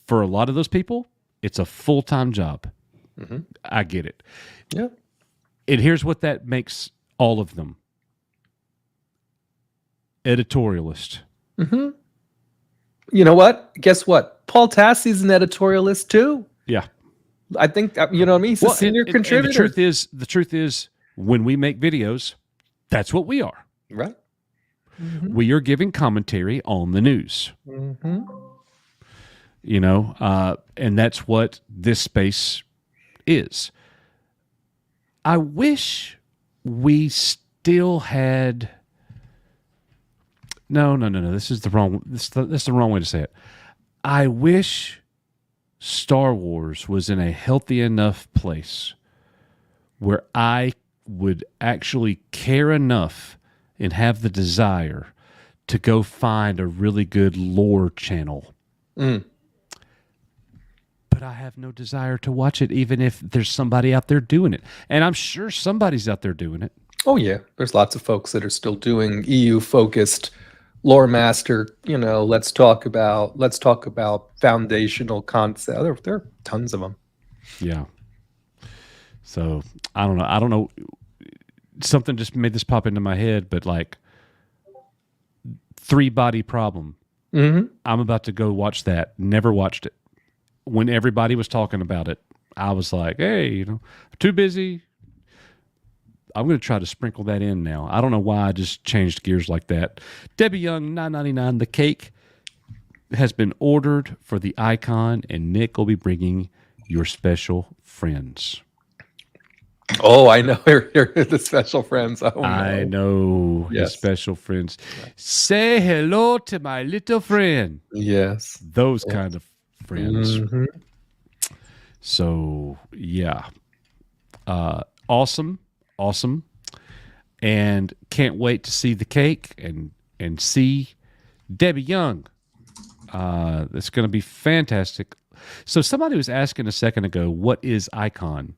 For a lot of those people, it's a full-time job. Mm-hmm. I get it. Yeah. And here's what that makes all of them. Editorialist. Mm-hmm. You know what? Guess what? Paul Tassi's an editorialist too. Yeah. I think, you know what I mean? He's a senior contributor. And the truth is, when we make videos, that's what we are. Right. Mm-hmm. We are giving commentary on the news. Mm-hmm. You know, and that's what this space is. I wish we still had. No. This is the wrong. This is the wrong way to say it. I wish Star Wars was in a healthy enough place where I would actually care enough and have the desire to go find a really good lore channel. Mm. But I have no desire to watch it, even if there's somebody out there doing it. And I'm sure somebody's out there doing it. Oh, yeah. There's lots of folks that are still doing EU-focused lore master, you know, let's talk about foundational concepts. There are tons of them. Yeah. So, I don't know. Something just made this pop into my head, but like 3-Body Problem. Mm-hmm. I'm about to go watch that. Never watched it. When everybody was talking about it, I was like, hey, you know, too busy. I'm going to try to sprinkle that in now. I don't know why I just changed gears like that. Debbie Young, $9.99. The cake has been ordered for the icon, and Nick will be bringing your special friends. Oh, I know. Here are the special friends. Oh, no. I know his special friends. Say hello to my little friend. Yes. Those kind of friends. Mm-hmm. So, yeah. Awesome. And can't wait to see the cake and see Debbie Young. It's going to be fantastic. So somebody was asking a second ago, what is Icon?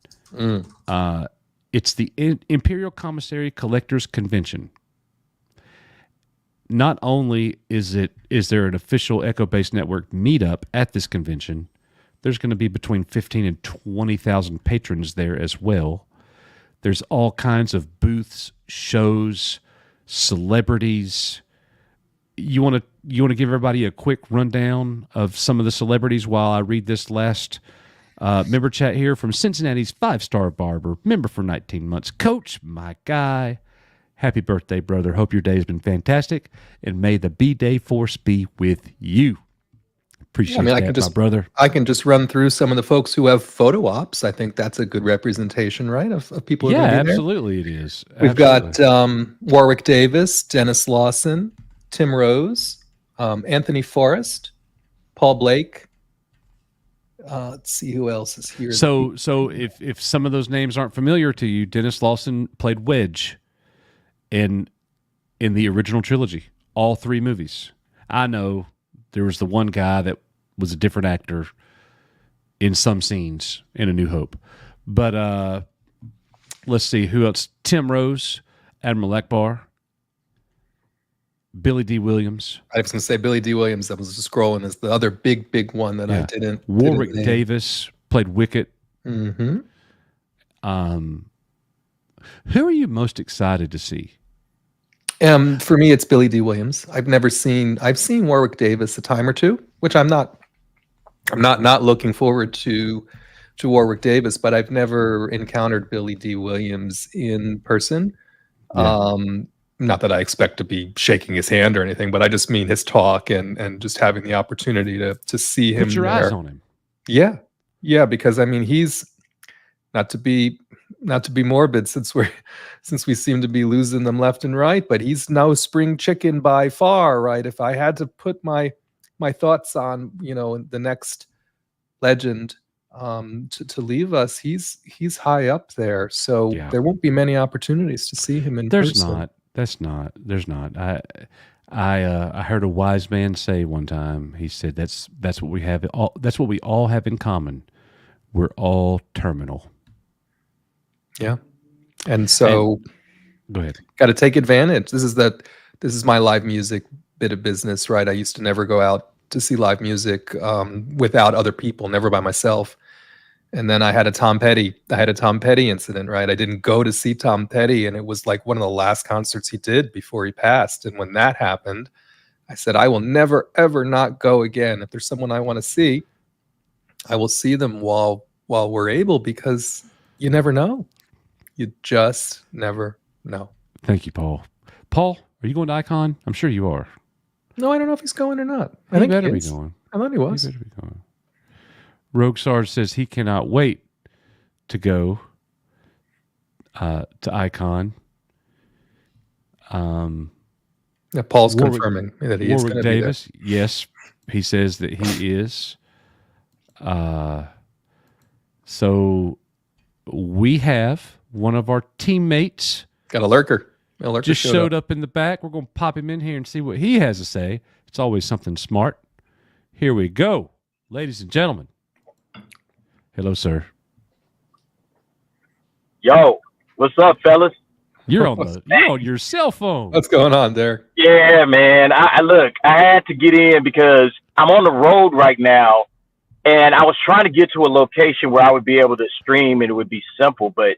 It's the Imperial Commissary Collectors Convention. Not only is there an official Echo-based network meetup at this convention, there's going to be between 15 and 20,000 patrons there as well. There's all kinds of booths, shows, celebrities. You want to give everybody a quick rundown of some of the celebrities while I read this last member chat here from Cincinnati's 5-star barber, member for 19 months, Coach, my guy. Happy birthday, brother. Hope your day has been fantastic, and may the B-Day Force be with you. Appreciate that, my brother. I can just run through some of the folks who have photo ops. I think that's a good representation, right, of people who are going to be absolutely it is. We've got Warwick Davis, Dennis Lawson, Tim Rose, Anthony Forrest, Paul Blake. Let's see who else is here. So if some of those names aren't familiar to you, Dennis Lawson played Wedge in the original trilogy, all 3 movies. I know there was the one guy that was a different actor in some scenes in A New Hope. But let's see who else. Tim Rose, Admiral Akbar, Billy D. Williams. I was going to say Billy D. Williams. I was just scrolling as the other big one that I didn't. Warwick Davis played Wicket. Mm-hmm. Who are you most excited to see? For me, it's Billy D. Williams. I've seen Warwick Davis a time or two, which I'm not looking forward to Warwick Davis, but I've never encountered Billy D. Williams in person. Yeah. Not that I expect to be shaking his hand or anything, but I just mean his talk and just having the opportunity to see him. Put your eyes on him. Yeah. Yeah. Because I mean, he's not to be morbid since we seem to be losing them left and right, but he's no spring chicken by far, right? If I had to put my thoughts on, the next legend to leave us, he's high up there. So there won't be many opportunities to see him in person. There's not. I heard a wise man say one time. He said that's what we have. That's what we all have in common. We're all terminal. Yeah, and so go ahead. Got to take advantage. This is my live music bit of business, right? I used to never go out to see live music without other people, never by myself. And then I had a Tom Petty incident, right? I didn't go to see Tom Petty, and it was like one of the last concerts he did before he passed. And when that happened, I said, I will never, ever not go again. If there's someone I want to see, I will see them while we're able, because you never know. You just never know. Thank you, Paul. Paul, are you going to Icon? I'm sure you are. No, I don't know if he's going or not. I think he better be going. I thought he was. He better be going. Rogue Sarge says he cannot wait to go to Icon. Paul's confirming that he is going to be Davis, there. Yes, he says that he is. So we have one of our teammates. Got a lurker. Just showed up in the back. We're going to pop him in here and see what he has to say. It's always something smart. Here we go. Ladies and gentlemen. Hello, sir. Yo, what's up, fellas? You're on your cell phone. What's going on, Derek? Yeah, man. I had to get in because I'm on the road right now, and I was trying to get to a location where I would be able to stream and it would be simple, but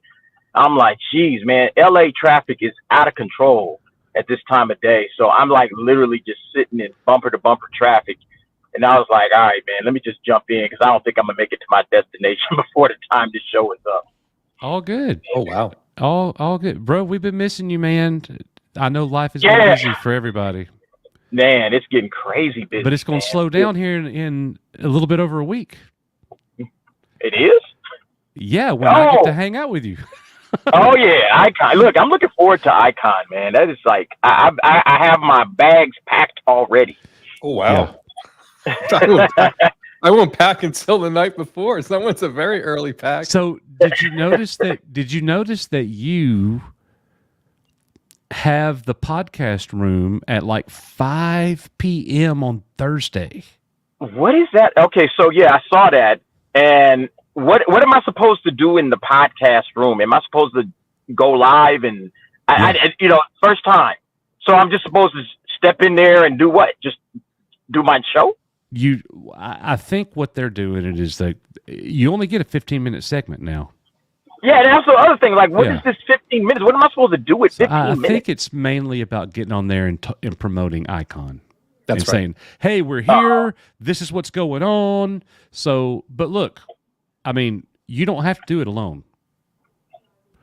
I'm like, geez, man, LA traffic is out of control at this time of day. So I'm like literally just sitting in bumper to bumper traffic. And I was like, all right, man, let me just jump in because I don't think I'm going to make it to my destination before the time this show is up. All good. Oh, wow. All good. Bro, we've been missing you, man. I know life is very busy for everybody. Man, it's getting crazy busy. But it's going to slow down here in a little bit over a week. It is? Yeah, when I get to hang out with you. Oh, yeah. Icon. Look, I'm looking forward to Icon, man. That is like, I have my bags packed already. Oh, wow. Yeah. I won't pack until the night before. Someone's a very early pack. So did you notice that have the podcast room at like 5 p.m. on Thursday. What is that? Okay, so yeah, I saw that. And what am I supposed to do in the podcast room? Am I supposed to go live and I first time? So I'm just supposed to step in there and do what? Just do my show? I think what they're doing it is that you only get a 15-minute segment now. Yeah, and that's the other thing. Like, what is this 15 minutes? What am I supposed to do with 15 minutes? I think it's mainly about getting on there and promoting Icon. That's and right. saying, hey, we're here. This is what's going on. So, but look, I mean, you don't have to do it alone.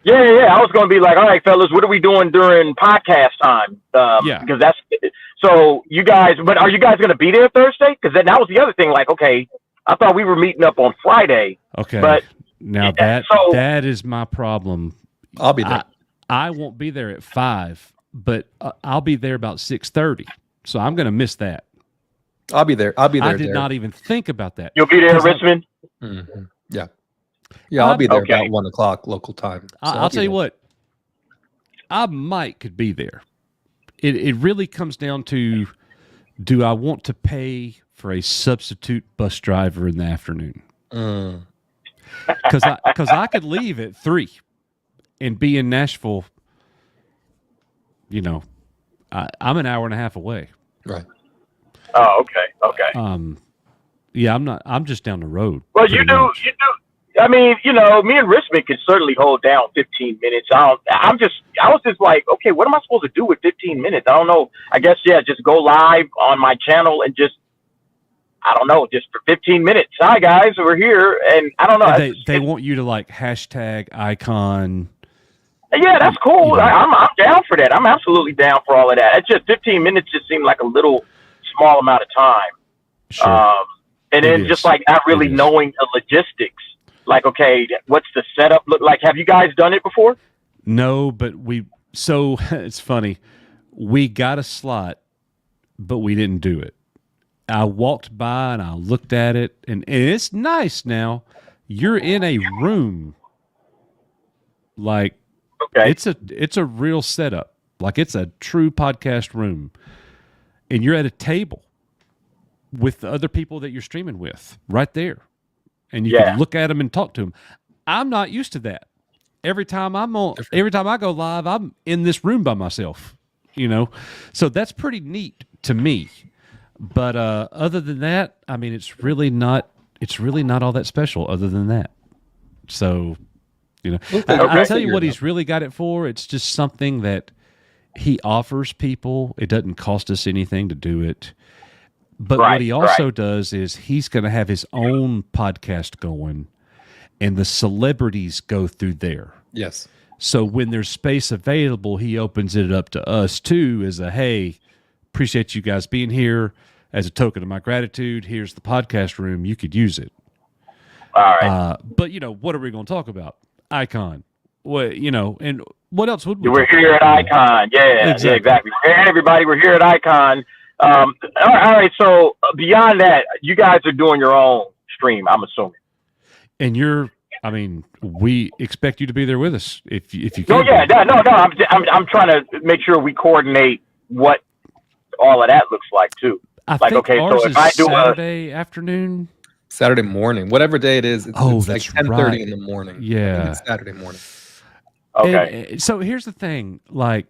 Yeah. I was going to be like, all right, fellas, what are we doing during podcast time? Because that's so you guys. But are you guys going to be there Thursday? Because that was the other thing. Like, okay, I thought we were meeting up on Friday. Okay, but now that is my problem. I'll be there. I won't be there at 5, but I'll be there about 6:30. So I'm going to miss that. I'll be there. I did not even think about that. You'll be there, Richmond? Mm-hmm. Yeah. Yeah, I'll be there about 1 o'clock local time. So I'll tell you what, I could be there. It really comes down to, do I want to pay for a substitute bus driver in the afternoon? Because I could leave at 3 and be in Nashville. You know, I'm an hour and a half away. Right. Oh, okay. Yeah, I'm not. I'm just down the road. Well, you do. I mean, me and Richmond can certainly hold down 15 minutes. I was just like, okay, what am I supposed to do with 15 minutes? I don't know. I guess, just go live on my channel and just for 15 minutes. Hi guys, we're here. And I don't know. They want you to like hashtag Icon. Yeah, that's cool. I'm down for that. I'm absolutely down for all of that. It's just 15 minutes just seemed like a little small amount of time. Sure. And then just like not really knowing the logistics. Like, okay, what's the setup look like? Have you guys done it before? No, but so it's funny. We got a slot, but we didn't do it. I walked by and I looked at it, and it's nice now. You're in a room. Like, okay. It's a real setup. Like, it's a true podcast room. And you're at a table with the other people that you're streaming with right there. And you can look at them and talk to them. I'm not used to that. Every time I go live, I'm in this room by myself, So that's pretty neat to me. But other than that, I mean, it's really not all that special other than that. So, I tell you what he's really got it for. It's just something that he offers people. It doesn't cost us anything to do it. But what he also does is he's going to have his own podcast going, and the celebrities go through there. Yes. So when there's space available, he opens it up to us too as a, hey, appreciate you guys being here. As a token of my gratitude, here's the podcast room. You could use it. All right. But, what are we going to talk about? Icon. What, and what else would we We're here at Icon. Yeah, exactly. Hey, everybody, we're here at Icon. All right. So beyond that, you guys are doing your own stream, I'm assuming. And we expect you to be there with us if you can. No. I'm trying to make sure we coordinate what all of that looks like too. I think ours is Saturday afternoon. Saturday morning, whatever day it is. It's like 10:30 in the morning. Yeah, it's Saturday morning. Okay. And so here's the thing. Like,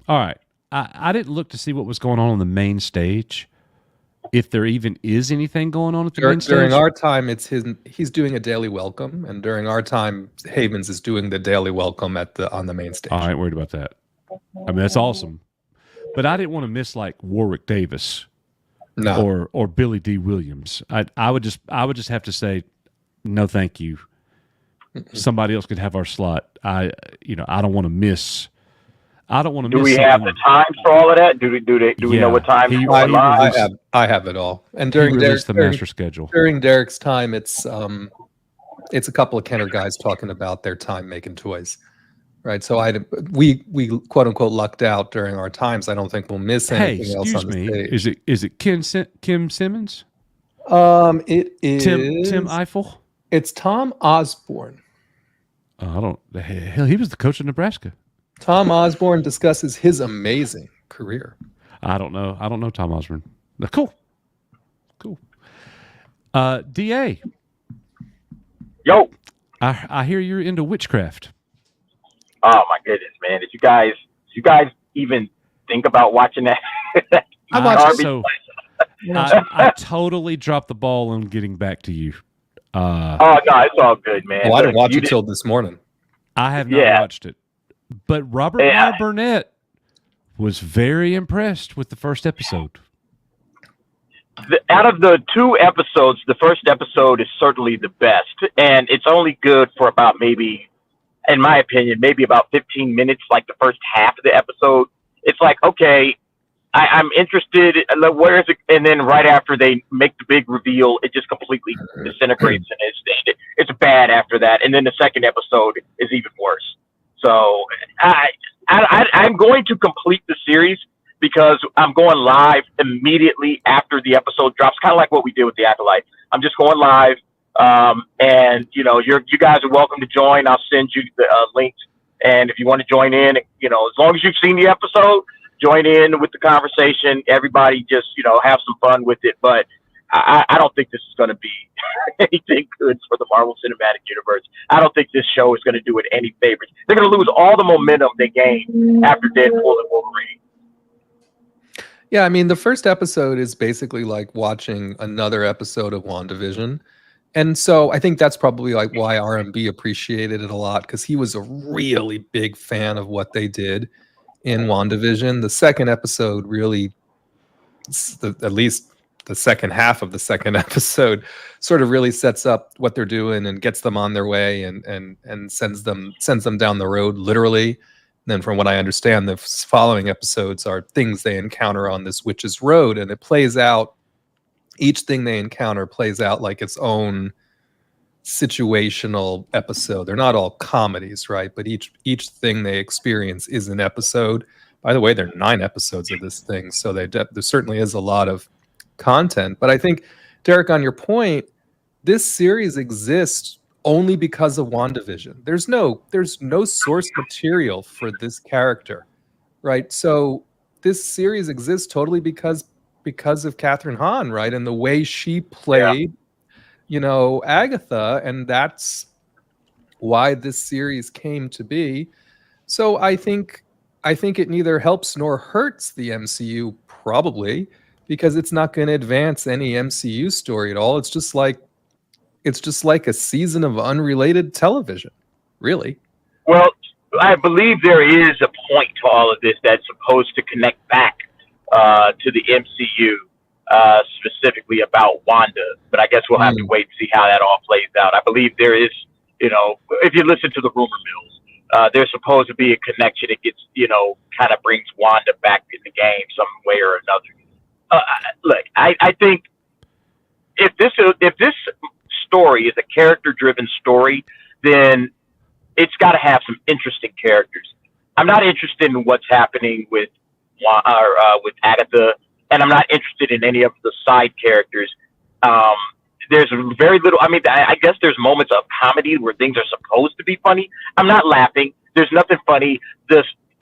all right, I didn't look to see what was going on the main stage. If there even is anything going on at the main stage. During our time, he's doing a daily welcome, and during our time, Havens is doing the daily welcome on the main stage. I ain't worried about that. I mean, that's awesome. But I didn't want to miss like Warwick Davis, or Billy D. Williams. I would just have to say, no, thank you. Somebody else could have our slot. I don't want to miss. I don't want to miss. Do we have the times for all of that? Do we know what time? I have it all. And during the master schedule. During Derek's time, it's a couple of Kenner guys talking about their time making toys. Right, so we quote unquote lucked out during our times. I don't think we'll miss anything else on the stage. Is it Kim Simmons? It is Tim Eiffel. It's Tom Osborne. I don't. Hell, he was the coach of Nebraska. Tom Osborne discusses his amazing career. I don't know Tom Osborne. Cool. DA. Yo. I hear you're into witchcraft. Oh my goodness, man! Did you guys even think about watching that? I totally dropped the ball on getting back to you. Oh no, it's all good, man. Well, I didn't watch it till this morning. I have not watched it, but Robert Meyer Burnett was very impressed with the first episode. Out of the 2 episodes, the first episode is certainly the best, and it's only good for about maybe, in my opinion, maybe about 15 minutes, like the first half of the episode. It's like, okay, I'm interested. Where is it? And then right after they make the big reveal, it just completely disintegrates, and it's bad after that. And then the second episode is even worse. So I'm going to complete the series because I'm going live immediately after the episode drops, kind of like what we did with the Acolyte. I'm just going live, and you guys are welcome to join. I'll send you the links, and if you want to join in, as long as you've seen the episode, join in with the conversation. Everybody just have some fun with it. But I don't think this is going to be anything good for the Marvel Cinematic Universe. I don't think this show is going to do it any favors. They're going to lose all the momentum they gained after Deadpool and Wolverine. Yeah, I mean, the first episode is basically like watching another episode of WandaVision. And so I think that's probably like why RMB appreciated it a lot, because he was a really big fan of what they did in WandaVision. The second episode really, at least the second half of the second episode, sort of really sets up what they're doing and gets them on their way and sends them down the road, literally. Then from what I understand, the following episodes are things they encounter on this witch's road, and it plays out, each thing they encounter plays out like its own situational episode. They're not all comedies, right? But each thing they experience is an episode. By the way, there are 9 episodes of this thing, so there certainly is a lot of content. But I think, Derek, on your point, this series exists only because of WandaVision. There's no source material for this character, right? So this series exists totally because of Kathryn Hahn, right? And the way she played, Agatha, and that's why this series came to be. So I think it neither helps nor hurts the MCU, probably, because it's not going to advance any MCU story at all. It's just like a season of unrelated television, really. Well, I believe there is a point to all of this that's supposed to connect back to the MCU, specifically about Wanda. But I guess we'll have to wait and see how that all plays out. I believe there is, if you listen to the rumor mills, there's supposed to be a connection. It gets, kind of brings Wanda back in the game some way or another. Look, I think if this story is a character-driven story, then it's got to have some interesting characters. I'm not interested in what's happening with Agatha, and I'm not interested in any of the side characters. There's very little. I mean, I guess there's moments of comedy where things are supposed to be funny. I'm not laughing. There's nothing funny.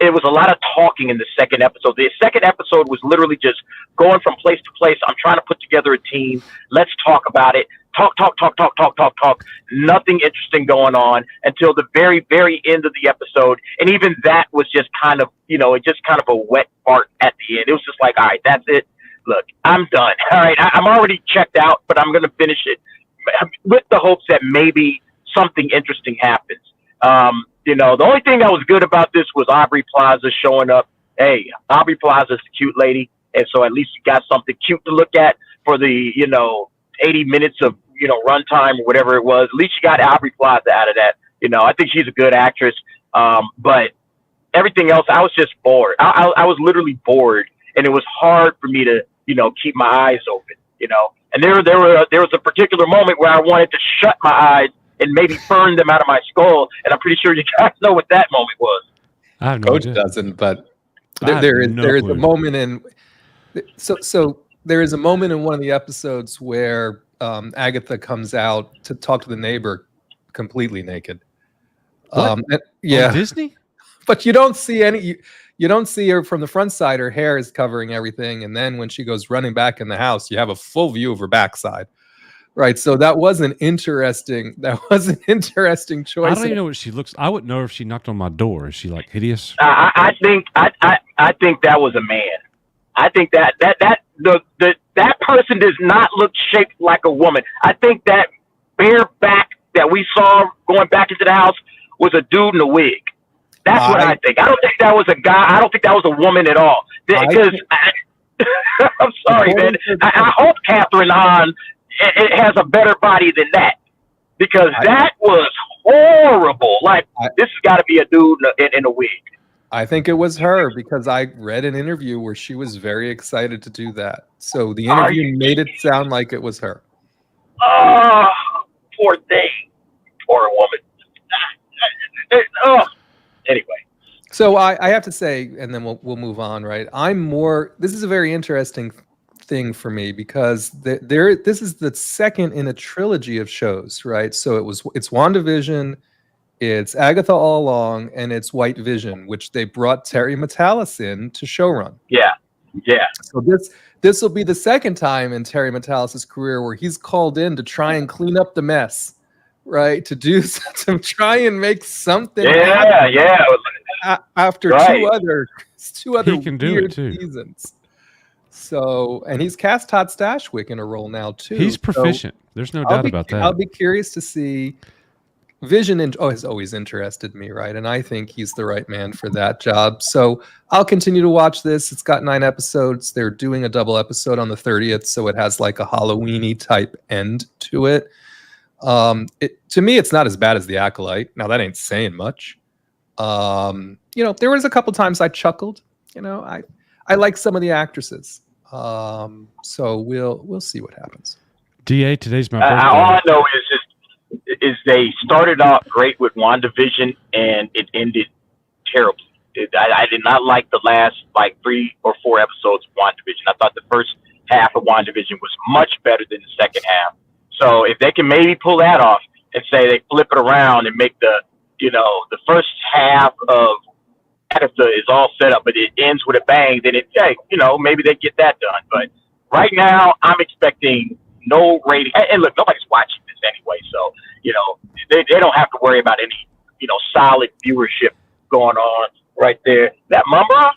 It was a lot of talking in the second episode. The second episode was literally just going from place to place. I'm trying to put together a team. Let's talk about it. Talk. Nothing interesting going on until the very, very end of the episode. And even that was just kind of, it just kind of a wet fart at the end. It was just like, all right, that's it. Look, I'm done. All right, I'm already checked out, but I'm going to finish it with the hopes that maybe something interesting happens. The only thing that was good about this was Aubrey Plaza showing up. Hey, Aubrey Plaza's a cute lady, and so at least you got something cute to look at for the 80 minutes of runtime or whatever it was. At least you got Aubrey Plaza out of that. I think she's a good actress, but everything else, I was just bored. I was literally bored, and it was hard for me to keep my eyes open. And there was a particular moment where I wanted to shut my eyes and maybe burn them out of my skull. And I'm pretty sure you guys know what that moment was. I have no Coach idea. doesn't, but there is a moment in so there is a moment in one of the episodes where Agatha comes out to talk to the neighbor completely naked. What? Yeah, On Disney? But you don't see any. You don't see her from the front side. Her hair is covering everything, and then when she goes running back in the house, you have a full view of her backside. Right. So that was an interesting. That was an interesting choice. I don't even know what she looks. I wouldn't know if she knocked on my door. Is she like hideous? I think that was a man. I think that person does not look shaped like a woman. I think that bare back that we saw going back into the house was a dude in a wig. That's what I think. I don't think that was a guy. I don't think that was a woman at all. Because I'm sorry, man. I hope Catherine Hahn it has a better body than that, because that was horrible. Like, this has got to be a dude in a wig. I think it was her, because I read an interview where she was very excited to do that. So the interview made it sound like it was her. Oh, poor thing. Poor woman. Oh, anyway. So I have to say, and then we'll move on, right? This is a very interesting thing for me, because this is the second in a trilogy of shows, right? So it's WandaVision, it's Agatha All Along, and it's White Vision, which they brought Terry Matalas in to showrun. Yeah. So this will be the second time in Terry Matalas' career where he's called in to try and clean up the mess, right? To try and make something. Yeah. After two other he can do weird it too. seasons. So, and he's cast Todd Stashwick in a role now too. He's proficient. There's no doubt about that. I'll be curious to see. Vision has always interested me, right? And I think he's the right man for that job. So I'll continue to watch this. It's got 9 episodes. They're doing a double episode on the 30th, so it has like a Halloween-y type end to it. To me, it's not as bad as The Acolyte. Now, that ain't saying much. There was a couple times I chuckled. I like some of the actresses. So we'll see what happens. DA, today's my birthday. All I know is they started off great with WandaVision and it ended terribly. I did not like the last 3 or 4 episodes of WandaVision. I thought the first half of WandaVision was much better than the second half. So if they can maybe pull that off and say they flip it around and make the first half of Agatha is all set up, but it ends with a bang, then maybe they get that done. But right now, I'm expecting no rating. And look, nobody's watching this anyway, so they don't have to worry about any solid viewership going on right there. That Mumbra?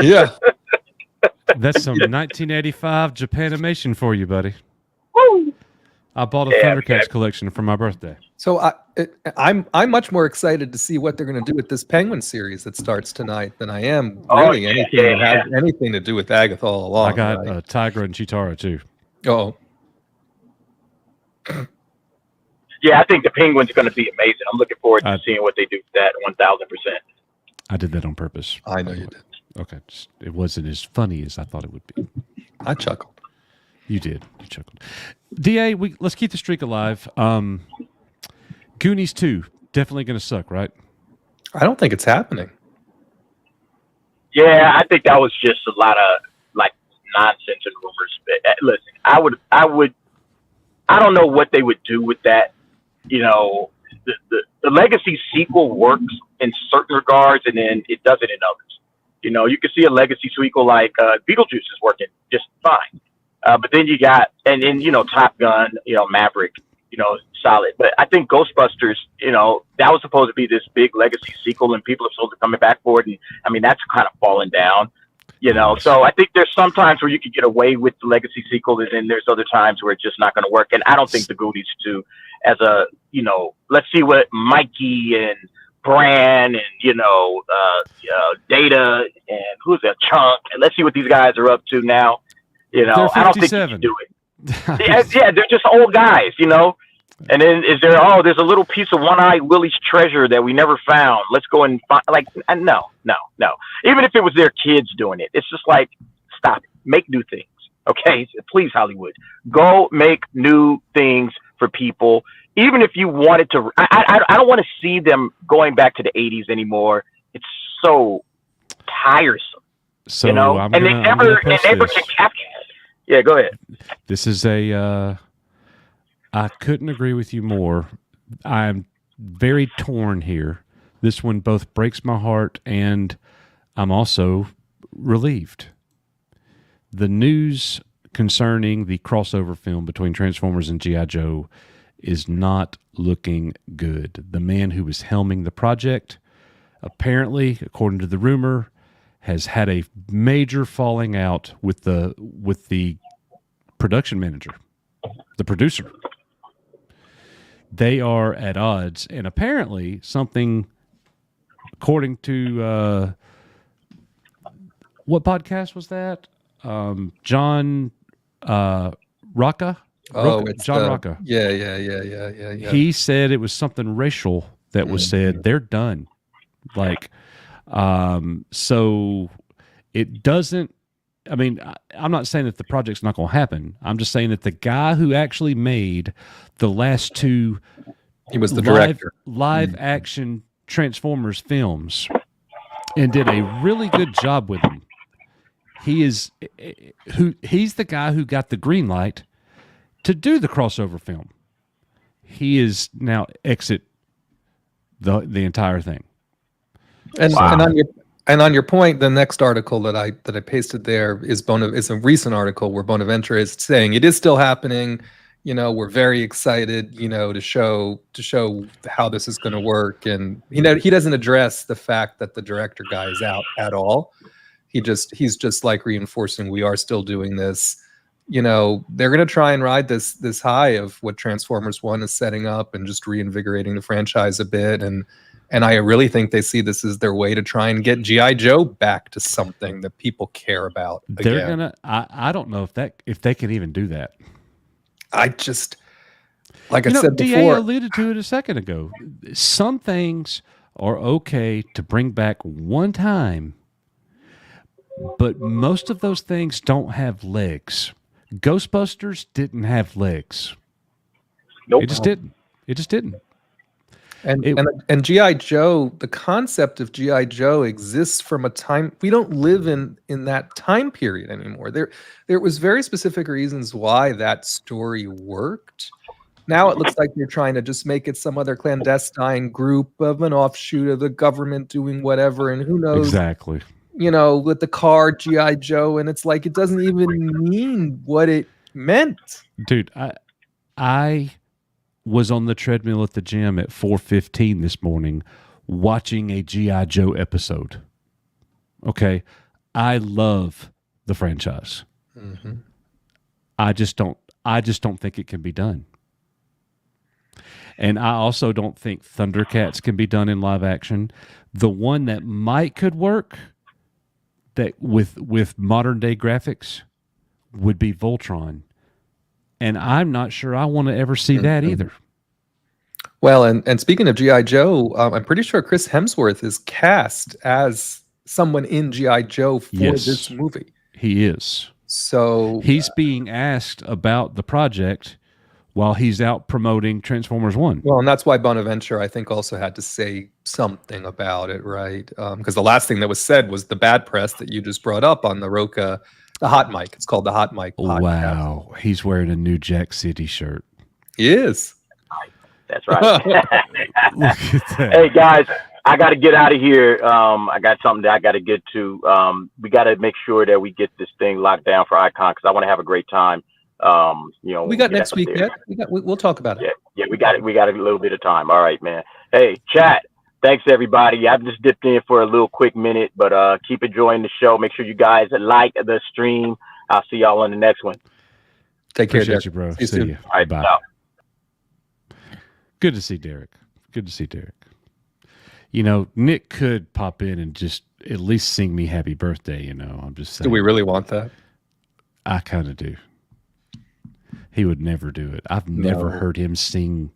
Yeah. That's some 1985 Japanimation for you, buddy. Woo! I bought a Thundercats collection for my birthday. So I'm much more excited to see what they're going to do with this Penguin series that starts tonight than I am really anything that has anything to do with Agatha All Along. I got Tigra and Chitara too. Oh. Yeah, I think the Penguin's going to be amazing. I'm looking forward to seeing what they do with that 1,000%. I did that on purpose. I know you did. Okay. It wasn't as funny as I thought it would be. I chuckled. You did. You chuckled. DA, let's keep the streak alive. Goonies 2, definitely going to suck, right? I don't think it's happening. Yeah, I think that was just a lot of nonsense and rumors. Listen, I don't know what they would do with that. The Legacy sequel works in certain regards, and then it doesn't in others. You can see a Legacy sequel like Beetlejuice is working just fine. But then you got, and then, Top Gun, Maverick, solid. But I think Ghostbusters, that was supposed to be this big Legacy sequel, and people are supposed to be coming back for it. And I mean, that's kind of fallen down, So I think there's some times where you could get away with the Legacy sequel, and then there's other times where it's just not going to work. And I don't think the Goonies 2 as a, let's see what Mikey and Bran and, Data and who's that, Chunk, and let's see what these guys are up to now. I don't think you can do it. Yeah, they're just old guys, And then there's a little piece of One-Eyed Willie's treasure that we never found. Let's go and find, no. Even if it was their kids doing it, it's just stop it. Make new things, okay? Please, Hollywood, go make new things for people. Even if you wanted to, I don't want to see them going back to the 80s anymore. It's so tiresome, so and they never can capture it. Yeah, go ahead. This is I couldn't agree with you more. I'm very torn here. This one both breaks my heart and I'm also relieved. The news concerning the crossover film between Transformers and G.I. Joe is not looking good. The man who was helming the project, apparently, according to the rumor, has had a major falling out with the production manager, the producer. They are at odds, and apparently something, according to what podcast was that? John Rocca? John Rocca. Yeah. He said it was something racial that was said. They're done. Like, so it doesn't. I mean, I'm not saying that the project's not going to happen. I'm just saying that the guy who actually made the last two, he was the director, live action Transformers films, and did a really good job with them. He's the guy who got the green light to do the crossover film. He is now exit the entire thing. And on your point, the next article that I pasted there is a recent article where Bonaventure is saying it is still happening. We're very excited, to show how this is going to work, and he doesn't address the fact that the director guy is out at all. He's just like reinforcing we are still doing this. They're going to try and ride this high of what Transformers 1 is setting up and just reinvigorating the franchise a bit, and I really think they see this as their way to try and get G.I. Joe back to something that people care about again. They're gonna. I don't know if they can even do that. I just, like I said before, DA alluded to it a second ago. Some things are okay to bring back one time, but most of those things don't have legs. Ghostbusters didn't have legs. Nope. It just didn't. And G.I. Joe, the concept of G.I. Joe exists from a time we don't live in that time period anymore. There was very specific reasons why that story worked. Now it looks like you're trying to just make it some other clandestine group of an offshoot of the government doing whatever, and who knows Exactly. With the car G.I. Joe, and it's like it doesn't even mean what it meant. Dude, I was on the treadmill at the gym at 4:15 this morning watching a G.I. Joe episode. Okay. I love the franchise. Mm-hmm. I just don't think it can be done. And I also don't think Thundercats can be done in live action. The one that might could work that with modern day graphics would be Voltron. And I'm not sure I want to ever see that either. Well, and speaking of G.I. Joe, I'm pretty sure Chris Hemsworth is cast as someone in G.I. Joe for this movie. He is. So he's being asked about the project while he's out promoting Transformers 1. Well, and that's why Bonaventure, I think, also had to say something about it, right? Because the last thing that was said was the bad press that you just brought up on the Roca. The Hot Mic. It's called the Hot Mic podcast. Wow. He's wearing a new Jack City shirt. He is. That's right. Look at that. Hey, guys, I got to get out of here. I got something that I got to get to. We got to make sure that we get this thing locked down for Icon because I want to have a great time. We got next week yet. We'll talk about it. Yeah, we got it. We got a little bit of time. All right, man. Hey, chat. Thanks, everybody. I've just dipped in for a little quick minute, but keep enjoying the show. Make sure you guys like the stream. I'll see y'all on the next one. Take care, Appreciate you, bro. See you. All right, bye. Bye. Good to see Derek. Good to see Derek. Nick could pop in and just at least sing me happy birthday. I'm just saying. Do we really want that? I kind of do. He would never do it. I've never heard him sing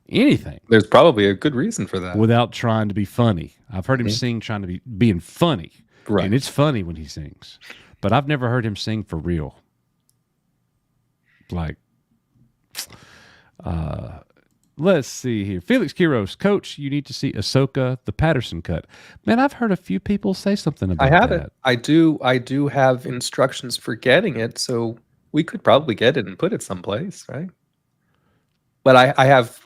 anything. There's probably a good reason for that. Without trying to be funny. I've heard him sing trying to being funny. Right. And it's funny when he sings. But I've never heard him sing for real. Like, let's see here. Felix Quiros, Coach, you need to see Ahsoka, the Patterson cut. Man, I've heard a few people say something about that. I have it. I do have instructions for getting it, so we could probably get it and put it someplace, right? But I have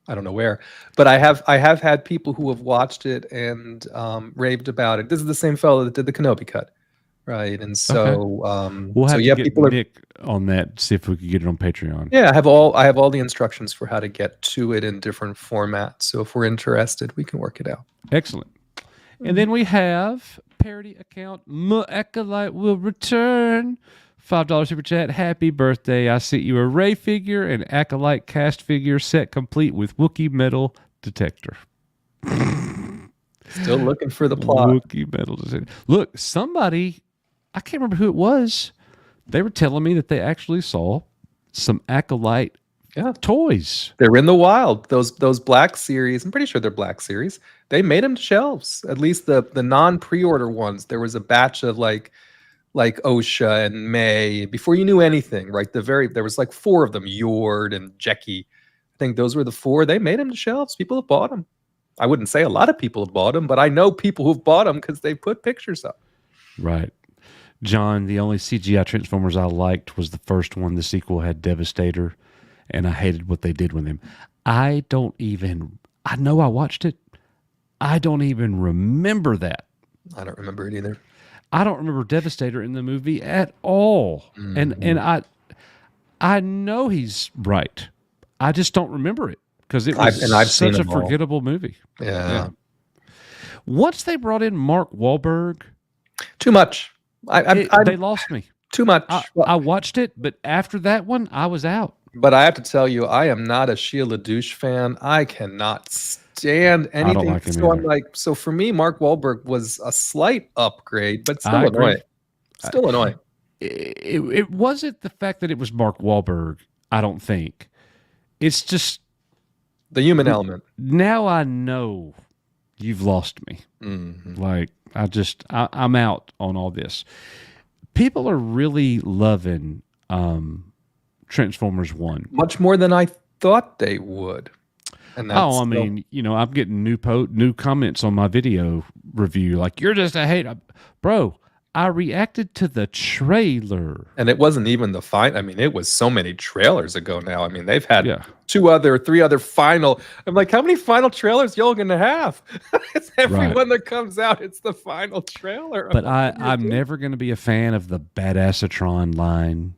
I don't know where, but I have had people who have watched it and raved about it. This is the same fellow that did the Kenobi cut, right? And so We'll have to get people Nick on that. See if we can get it on Patreon. Yeah, I have all the instructions for how to get to it in different formats. So if we're interested, we can work it out. Excellent. And then we have parody account Acolyte will return. $5 super chat. Happy birthday. I sent you a Rey figure and Acolyte cast figure set complete with Wookiee metal detector. Still looking for the plot. Wookiee metal detector. Look, somebody, I can't remember who it was. They were telling me that they actually saw some Acolyte toys. They're in the wild. Those Black Series, I'm pretty sure they're Black Series. They made them to shelves. At least the non-pre-order ones. There was a batch of like Osha and May before you knew anything, right? There was like 4 of them, Yord and Jecki. I think those were the 4. They made them to shelves. People have bought them. I wouldn't say a lot of people have bought them, but I know people who've bought them because they put pictures up. Right. John, the only CGI Transformers I liked was the first one. The sequel had Devastator, and I hated what they did with him. I know I watched it. I don't even remember that. I don't remember it either. I don't remember Devastator in the movie at all. Mm-hmm. And I know he's right. I just don't remember it because it was such a forgettable movie. Yeah. Once they brought in Mark Wahlberg, too much. They lost me. Too much. I watched it, but after that one, I was out. But I have to tell you, I am not a Shia LaDouche fan. I cannot stand anything. I don't like him either. So for me, Mark Wahlberg was a slight upgrade, but still annoying. Still annoying. It wasn't the fact that it was Mark Wahlberg, I don't think. It's just the human element. Now I know you've lost me. Mm-hmm. Like I'm out on all this. People are really loving Transformers 1 much more than I thought they would. And I mean, I'm getting new comments on my video review like, you're just a hater. Bro, I reacted to the trailer. And it wasn't even the final. I mean, it was so many trailers ago now. I mean, they've had 3 other final. I'm like, how many final trailers y'all going to have? It's every one that comes out. It's the final trailer. But I'm never going to be a fan of the Badassatron line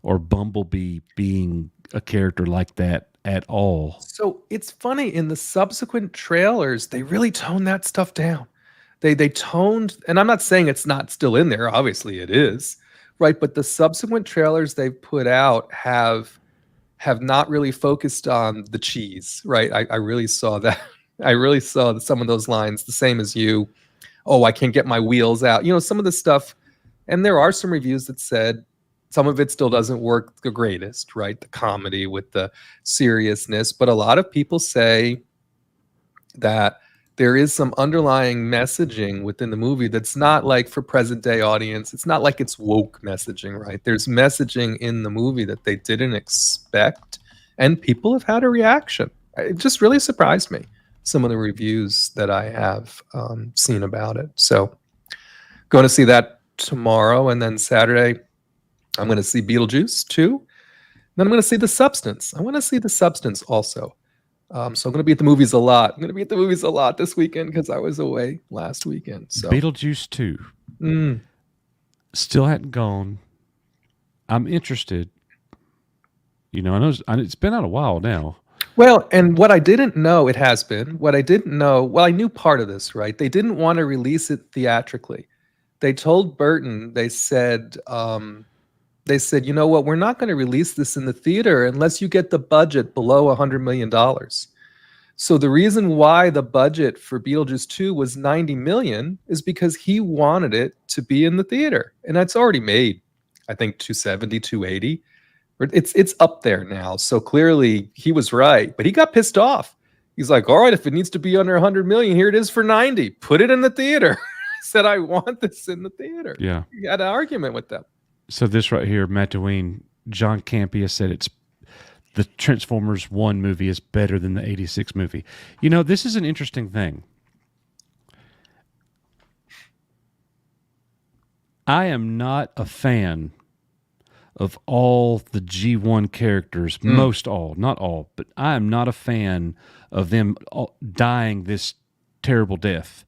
or Bumblebee being a character like that at all. So it's funny, in the subsequent trailers, they really toned that stuff down. They toned, and I'm not saying it's not still in there. Obviously it is, right? But the subsequent trailers they've put out have not really focused on the cheese, right? I really saw that. I really saw some of those lines, the same as you. Oh, I can't get my wheels out. Some of the stuff, and there are some reviews that said some of it still doesn't work the greatest, right? The comedy with the seriousness. But a lot of people say that there is some underlying messaging within the movie that's not like for present day audience. It's not like it's woke messaging, right? There's messaging in the movie that they didn't expect, and people have had a reaction. It just really surprised me, some of the reviews that I have seen about it. So going to see that tomorrow, and then Saturday I'm going to see Beetlejuice 2. Then I'm going to see The Substance. I want to see The Substance also. So I'm going to be at the movies a lot. I'm going to be at the movies a lot this weekend because I was away last weekend. So Beetlejuice 2. Still hadn't gone. I'm interested. I know it's been out a while now. Well, and what I didn't know, it has been. What I didn't know, well, I knew part of this, right? They didn't want to release it theatrically. They told Burton, they said, you know what, we're not going to release this in the theater unless you get the budget below $100 million. So the reason why the budget for Beetlejuice 2 was $90 million is because he wanted it to be in the theater. And that's already made, I think, 270, 280. It's up there now. So clearly he was right, but he got pissed off. He's like, all right, if it needs to be under 100 million, here it is for 90. Put it in the theater. He said, I want this in the theater. Yeah. He had an argument with them. So this right here, Matt Dwayne, John Campia said the Transformers 1 movie is better than the 86 movie. This is an interesting thing. I am not a fan of all the G1 characters, most all, not all, but I am not a fan of them dying this terrible death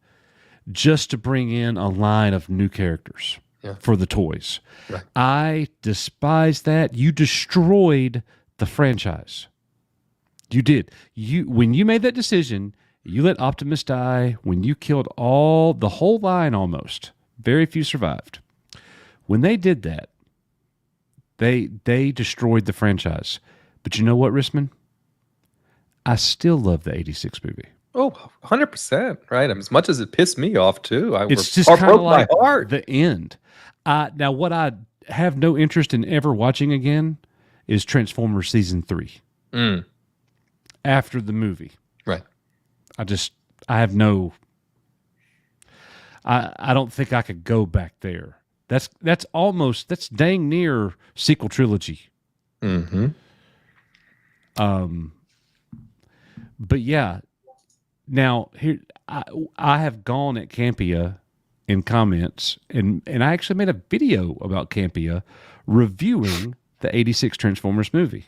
just to bring in a line of new characters for the toys. Right. I despise that. You destroyed the franchise. You did. When you made that decision, you let Optimus die, when you killed the whole line almost. Very few survived. When they did that, they destroyed the franchise. But you know what, Rissman? I still love the 86 movie. Oh, 100%, right? As much as it pissed me off too. It's just kind of like the end. Now, what I have no interest in ever watching again is Transformers Season 3. After the movie. Right. I have no... I don't think I could go back there. That's dang near sequel trilogy. Mm-hmm. But yeah, now here I have gone at Campia in comments, and I actually made a video about Campia reviewing the 86 Transformers movie.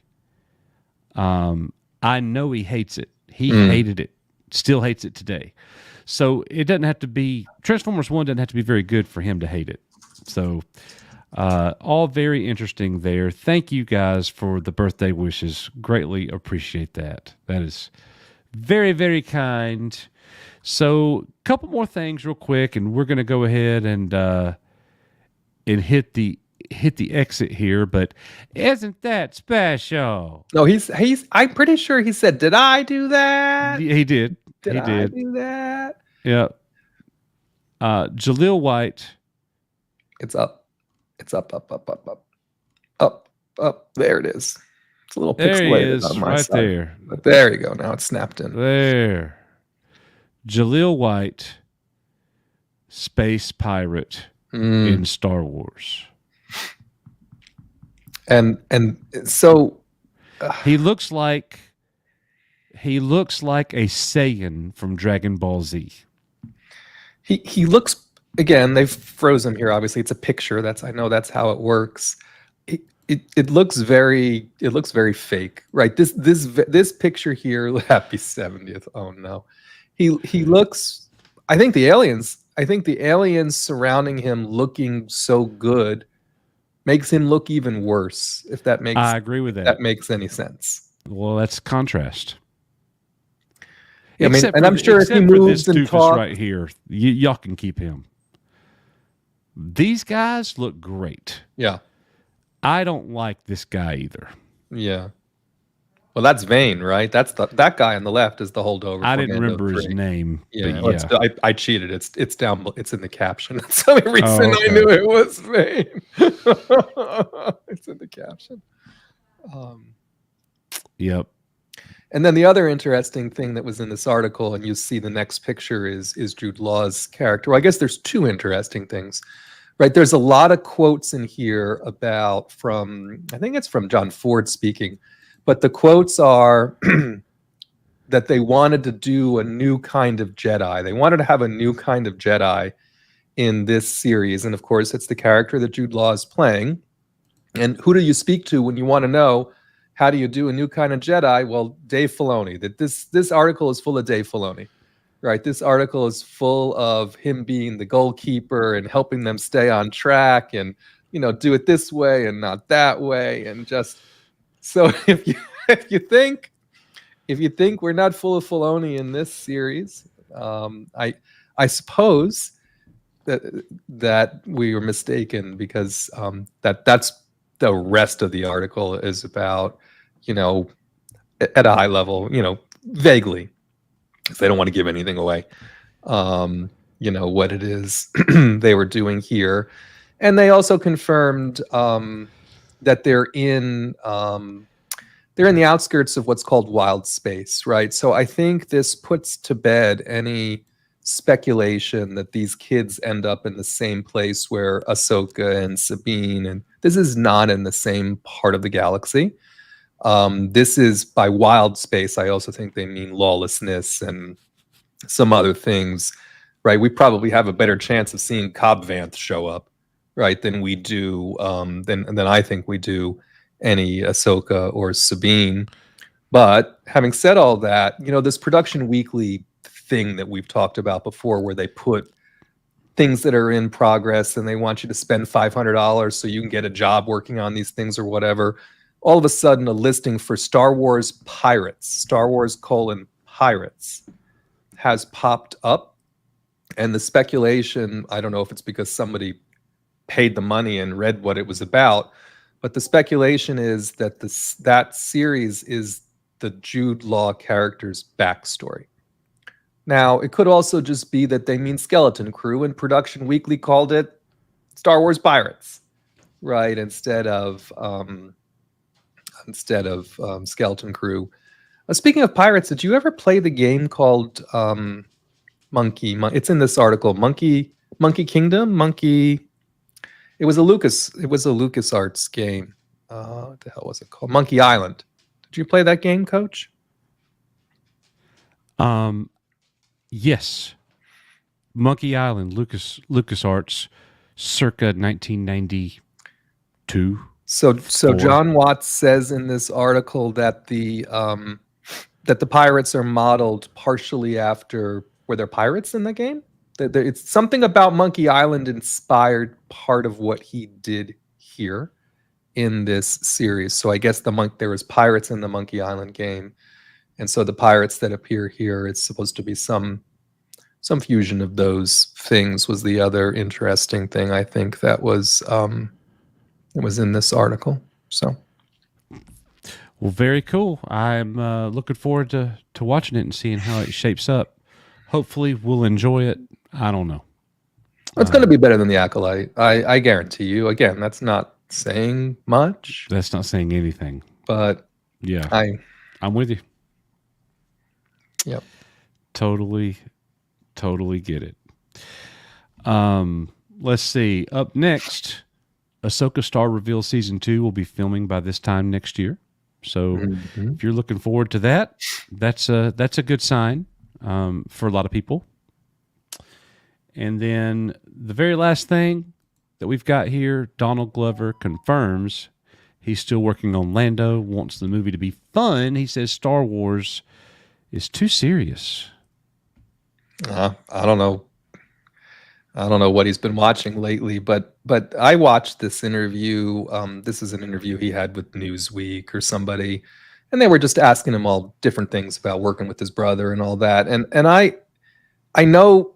I know he hates it. He hated it. Still hates it today. So it doesn't have to be... Transformers 1 doesn't have to be very good for him to hate it. So all very interesting there. Thank you guys for the birthday wishes. Greatly appreciate that. That is very, very kind. So a couple more things real quick, and we're going to go ahead and hit the exit here, but isn't that special? No, he's I'm pretty sure he said, "Did I do that?" He did. Did I do that? Yeah. Jaleel White. It's up. It's up. There it is. It's a little pixelated on my right side. there. But there you go. Now it's snapped in. There. Jaleel White, space pirate in Star Wars. And so he looks like a Saiyan from Dragon Ball Z. He looks, again, they've frozen him here. Obviously, it's a picture. I know that's how it works. It looks very fake, right? This picture here. Happy 70th. Oh no, he looks. I think the aliens surrounding him looking so good makes him look even worse. If that makes, I agree with that. That makes any sense. Well, that's contrast. Yeah, I mean, and I'm sure if he moves and talks right here, y'all can keep him. These guys look great. Yeah. I don't like this guy either. Yeah. Well, that's Vane, right? That's that guy on the left is the holdover. I didn't remember his name. Yeah, yeah. I cheated. It's down. It's in the caption. That's the only reason I knew it was Vane. It's in the caption. Yep. And then the other interesting thing that was in this article, and you see the next picture is Jude Law's character. Well, I guess there's two interesting things, right? There's a lot of quotes in here I think it's from John Ford speaking, but the quotes are that they wanted to do a new kind of Jedi. They wanted to have a new kind of Jedi in this series. And of course, it's the character that Jude Law is playing. And who do you speak to when you want to know, how do you do a new kind of Jedi? Well, Dave Filoni. That this article is full of Dave Filoni, right? This article is full of him being the goalkeeper and helping them stay on track and, do it this way and not that way. And just, so if you think we're not full of Filoni in this series, I suppose that we were mistaken, because that's the rest of the article is about, at a high level, vaguely, because they don't want to give anything away, what it is they were doing here. And they also confirmed that they're in the outskirts of what's called wild space, right? So I think this puts to bed any speculation that these kids end up in the same place where Ahsoka and Sabine, and this is not in the same part of the galaxy. This is, by wild space, I also think they mean lawlessness and some other things, right? We probably have a better chance of seeing Cobb Vanth show up right, than we do than I think we do any Ahsoka or Sabine. But having said all that, this Production Weekly thing that we've talked about before, where they put things that are in progress and they want you to spend $500 so you can get a job working on these things or whatever. All of a sudden, a listing for Star Wars Pirates, Star Wars : Pirates, has popped up. And the speculation, I don't know if it's because somebody paid the money and read what it was about, but the speculation is that that series is the Jude Law character's backstory. Now, it could also just be that they mean Skeleton Crew, and Production Weekly called it Star Wars Pirates, right? Instead of Skeleton Crew. Speaking of pirates, did you ever play the game called Monkey? It's in this article. Monkey Kingdom. It was a LucasArts game. What the hell was it called? Monkey Island. Did you play that game, Coach? Yes. Monkey Island, LucasArts, circa 1992. So John Watts says in this article that the pirates are modeled partially after, were there pirates in the game? It's something about Monkey Island inspired part of what he did here in this series. So I guess there was pirates in the Monkey Island game, and so the pirates that appear here, it's supposed to be some fusion of those things. Was the other interesting thing I think that was in this article. So, well, very cool. I'm looking forward to watching it and seeing how it shapes up. Hopefully, we'll enjoy it. I don't know. It's going to be better than The Acolyte. I guarantee you. Again, that's not saying much. That's not saying anything. But yeah, I'm with you. Yep. Totally get it. Let's see. Up next, Ahsoka Star Reveal Season 2 will be filming by this time next year. So if you're looking forward to that, that's a good sign for a lot of people. And then the very last thing that we've got here, Donald Glover confirms he's still working on Lando, wants the movie to be fun. He says Star Wars is too serious. I don't know. I don't know what he's been watching lately, but I watched this interview. This is an interview he had with Newsweek or somebody, and they were just asking him all different things about working with his brother and all that. And I know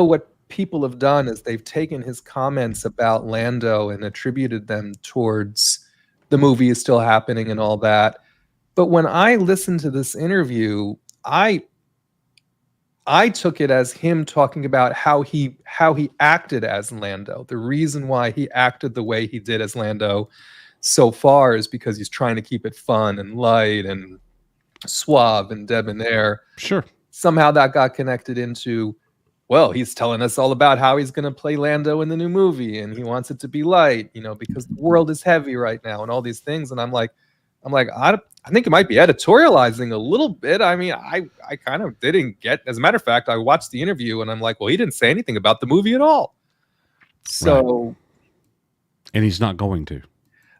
what people have done is they've taken his comments about Lando and attributed them towards the movie is still happening and all that. But when I listened to this interview, I took it as him talking about how he acted as Lando. The reason why he acted the way he did as Lando so far is because he's trying to keep it fun and light and suave and debonair. Sure. Somehow that got connected into, well, he's telling us all about how he's going to play Lando in the new movie, and he wants it to be light, because the world is heavy right now and all these things. And I'm like, I think it might be editorializing a little bit. I mean, I kind of didn't get. As a matter of fact, I watched the interview and I'm like, well, he didn't say anything about the movie at all. So, right. And he's not going to.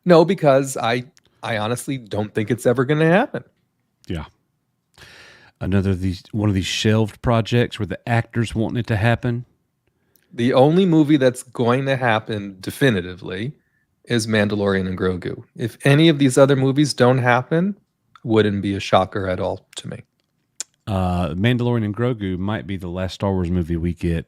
No, because I honestly don't think it's ever going to happen. Yeah. One of these shelved projects where the actors wanting it to happen. The only movie that's going to happen definitively is Mandalorian and Grogu. If any of these other movies don't happen, wouldn't be a shocker at all to me. Mandalorian and Grogu might be the last Star Wars movie we get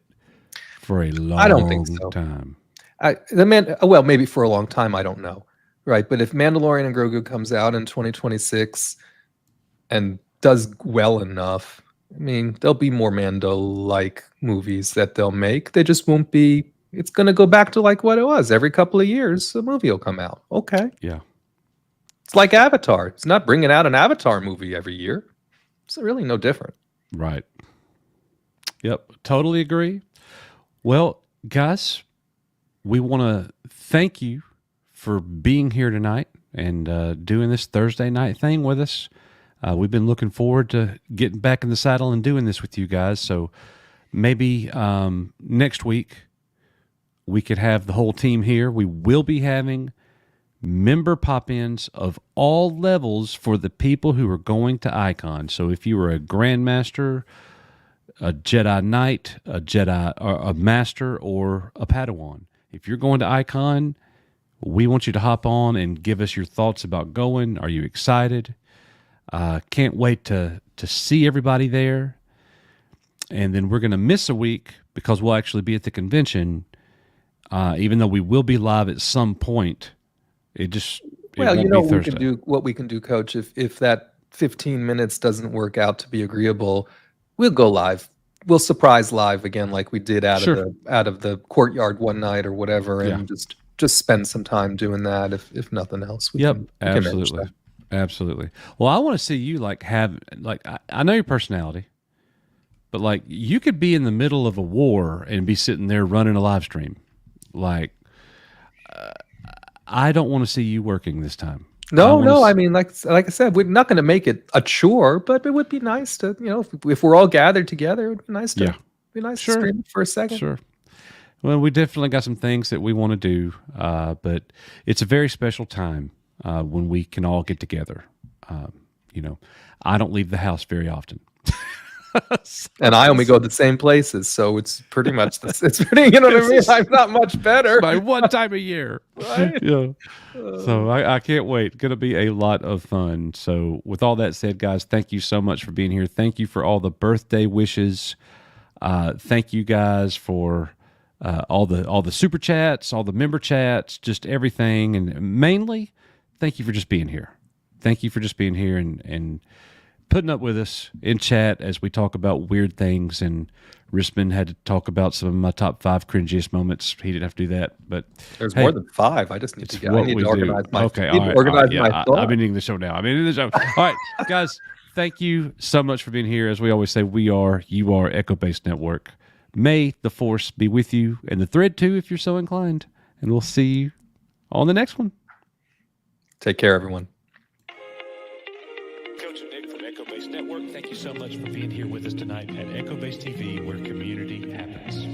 for a long I don't think so. time. Well, maybe for a long time, I don't know. Right, but if Mandalorian and Grogu comes out in 2026 and does well enough, I mean, there'll be more Mando-like movies that they'll make. They just won't be. It's going to go back to like what it was. Every couple of years, a movie will come out. Okay. Yeah. It's like Avatar. It's not bringing out an Avatar movie every year. It's really no different. Right. Yep. Totally agree. Well, guys, we want to thank you for being here tonight and doing this Thursday night thing with us. We've been looking forward to getting back in the saddle and doing this with you guys. So maybe next week we could have the whole team here. We will be having member pop-ins of all levels for the people who are going to Icon. So if you were a Grandmaster, a Jedi Knight, a Jedi, or a Master, or a Padawan, if you're going to Icon, we want you to hop on and give us your thoughts about going. Are you excited? Can't wait to see everybody there. And then we're going to miss a week because we'll actually be at the convention, even though we will be live at some point. Well, you know, what we can do, Coach. If that 15 minutes doesn't work out to be agreeable, we'll go live. We'll surprise live again, like we did out of the courtyard one night or whatever, and just spend some time doing that. If nothing else, Absolutely. Well, I want to see you I know your personality, but like you could be in the middle of a war and be sitting there running a live stream. I don't want to see you working this time. No. I mean, like I said, we're not going to make it a chore, but it would be nice to, if we're all gathered together, it would be nice to to stream for a second. Sure. Well, we definitely got some things that we want to do, but it's a very special time when we can all get together. I don't leave the house very often. And I only go to the same places, so it's pretty much it's pretty, you know what I mean? I'm not much better. By one time a year. Right? Yeah. So I can't wait. Going to be a lot of fun. So with all that said, guys, thank you so much for being here. Thank you for all the birthday wishes. Thank you guys for all the super chats, all the member chats, just everything. And mainly, thank you for just being here. Thank you for just being here and putting up with us in chat as we talk about weird things. And Risman had to talk about some of my top 5 cringiest moments. He didn't have to do that, but there's more than 5. I just need to organize my thoughts. I'm ending the show now. All right, guys, thank you so much for being here. As we always say, you are Echo Base Network. May the Force be with you, and the thread too, if you're so inclined. And we'll see you on the next one. Take care, everyone. Network, thank you so much for being here with us tonight at Echo Base TV, where community happens.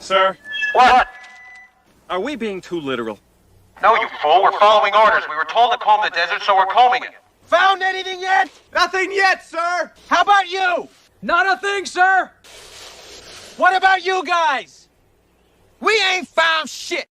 Sir? What? Are we being too literal? No, you fool. We're following orders. We were told to comb the desert, so we're combing it. Found anything yet? Nothing yet, sir. How about you? Not a thing, sir. What about you guys? We ain't found shit.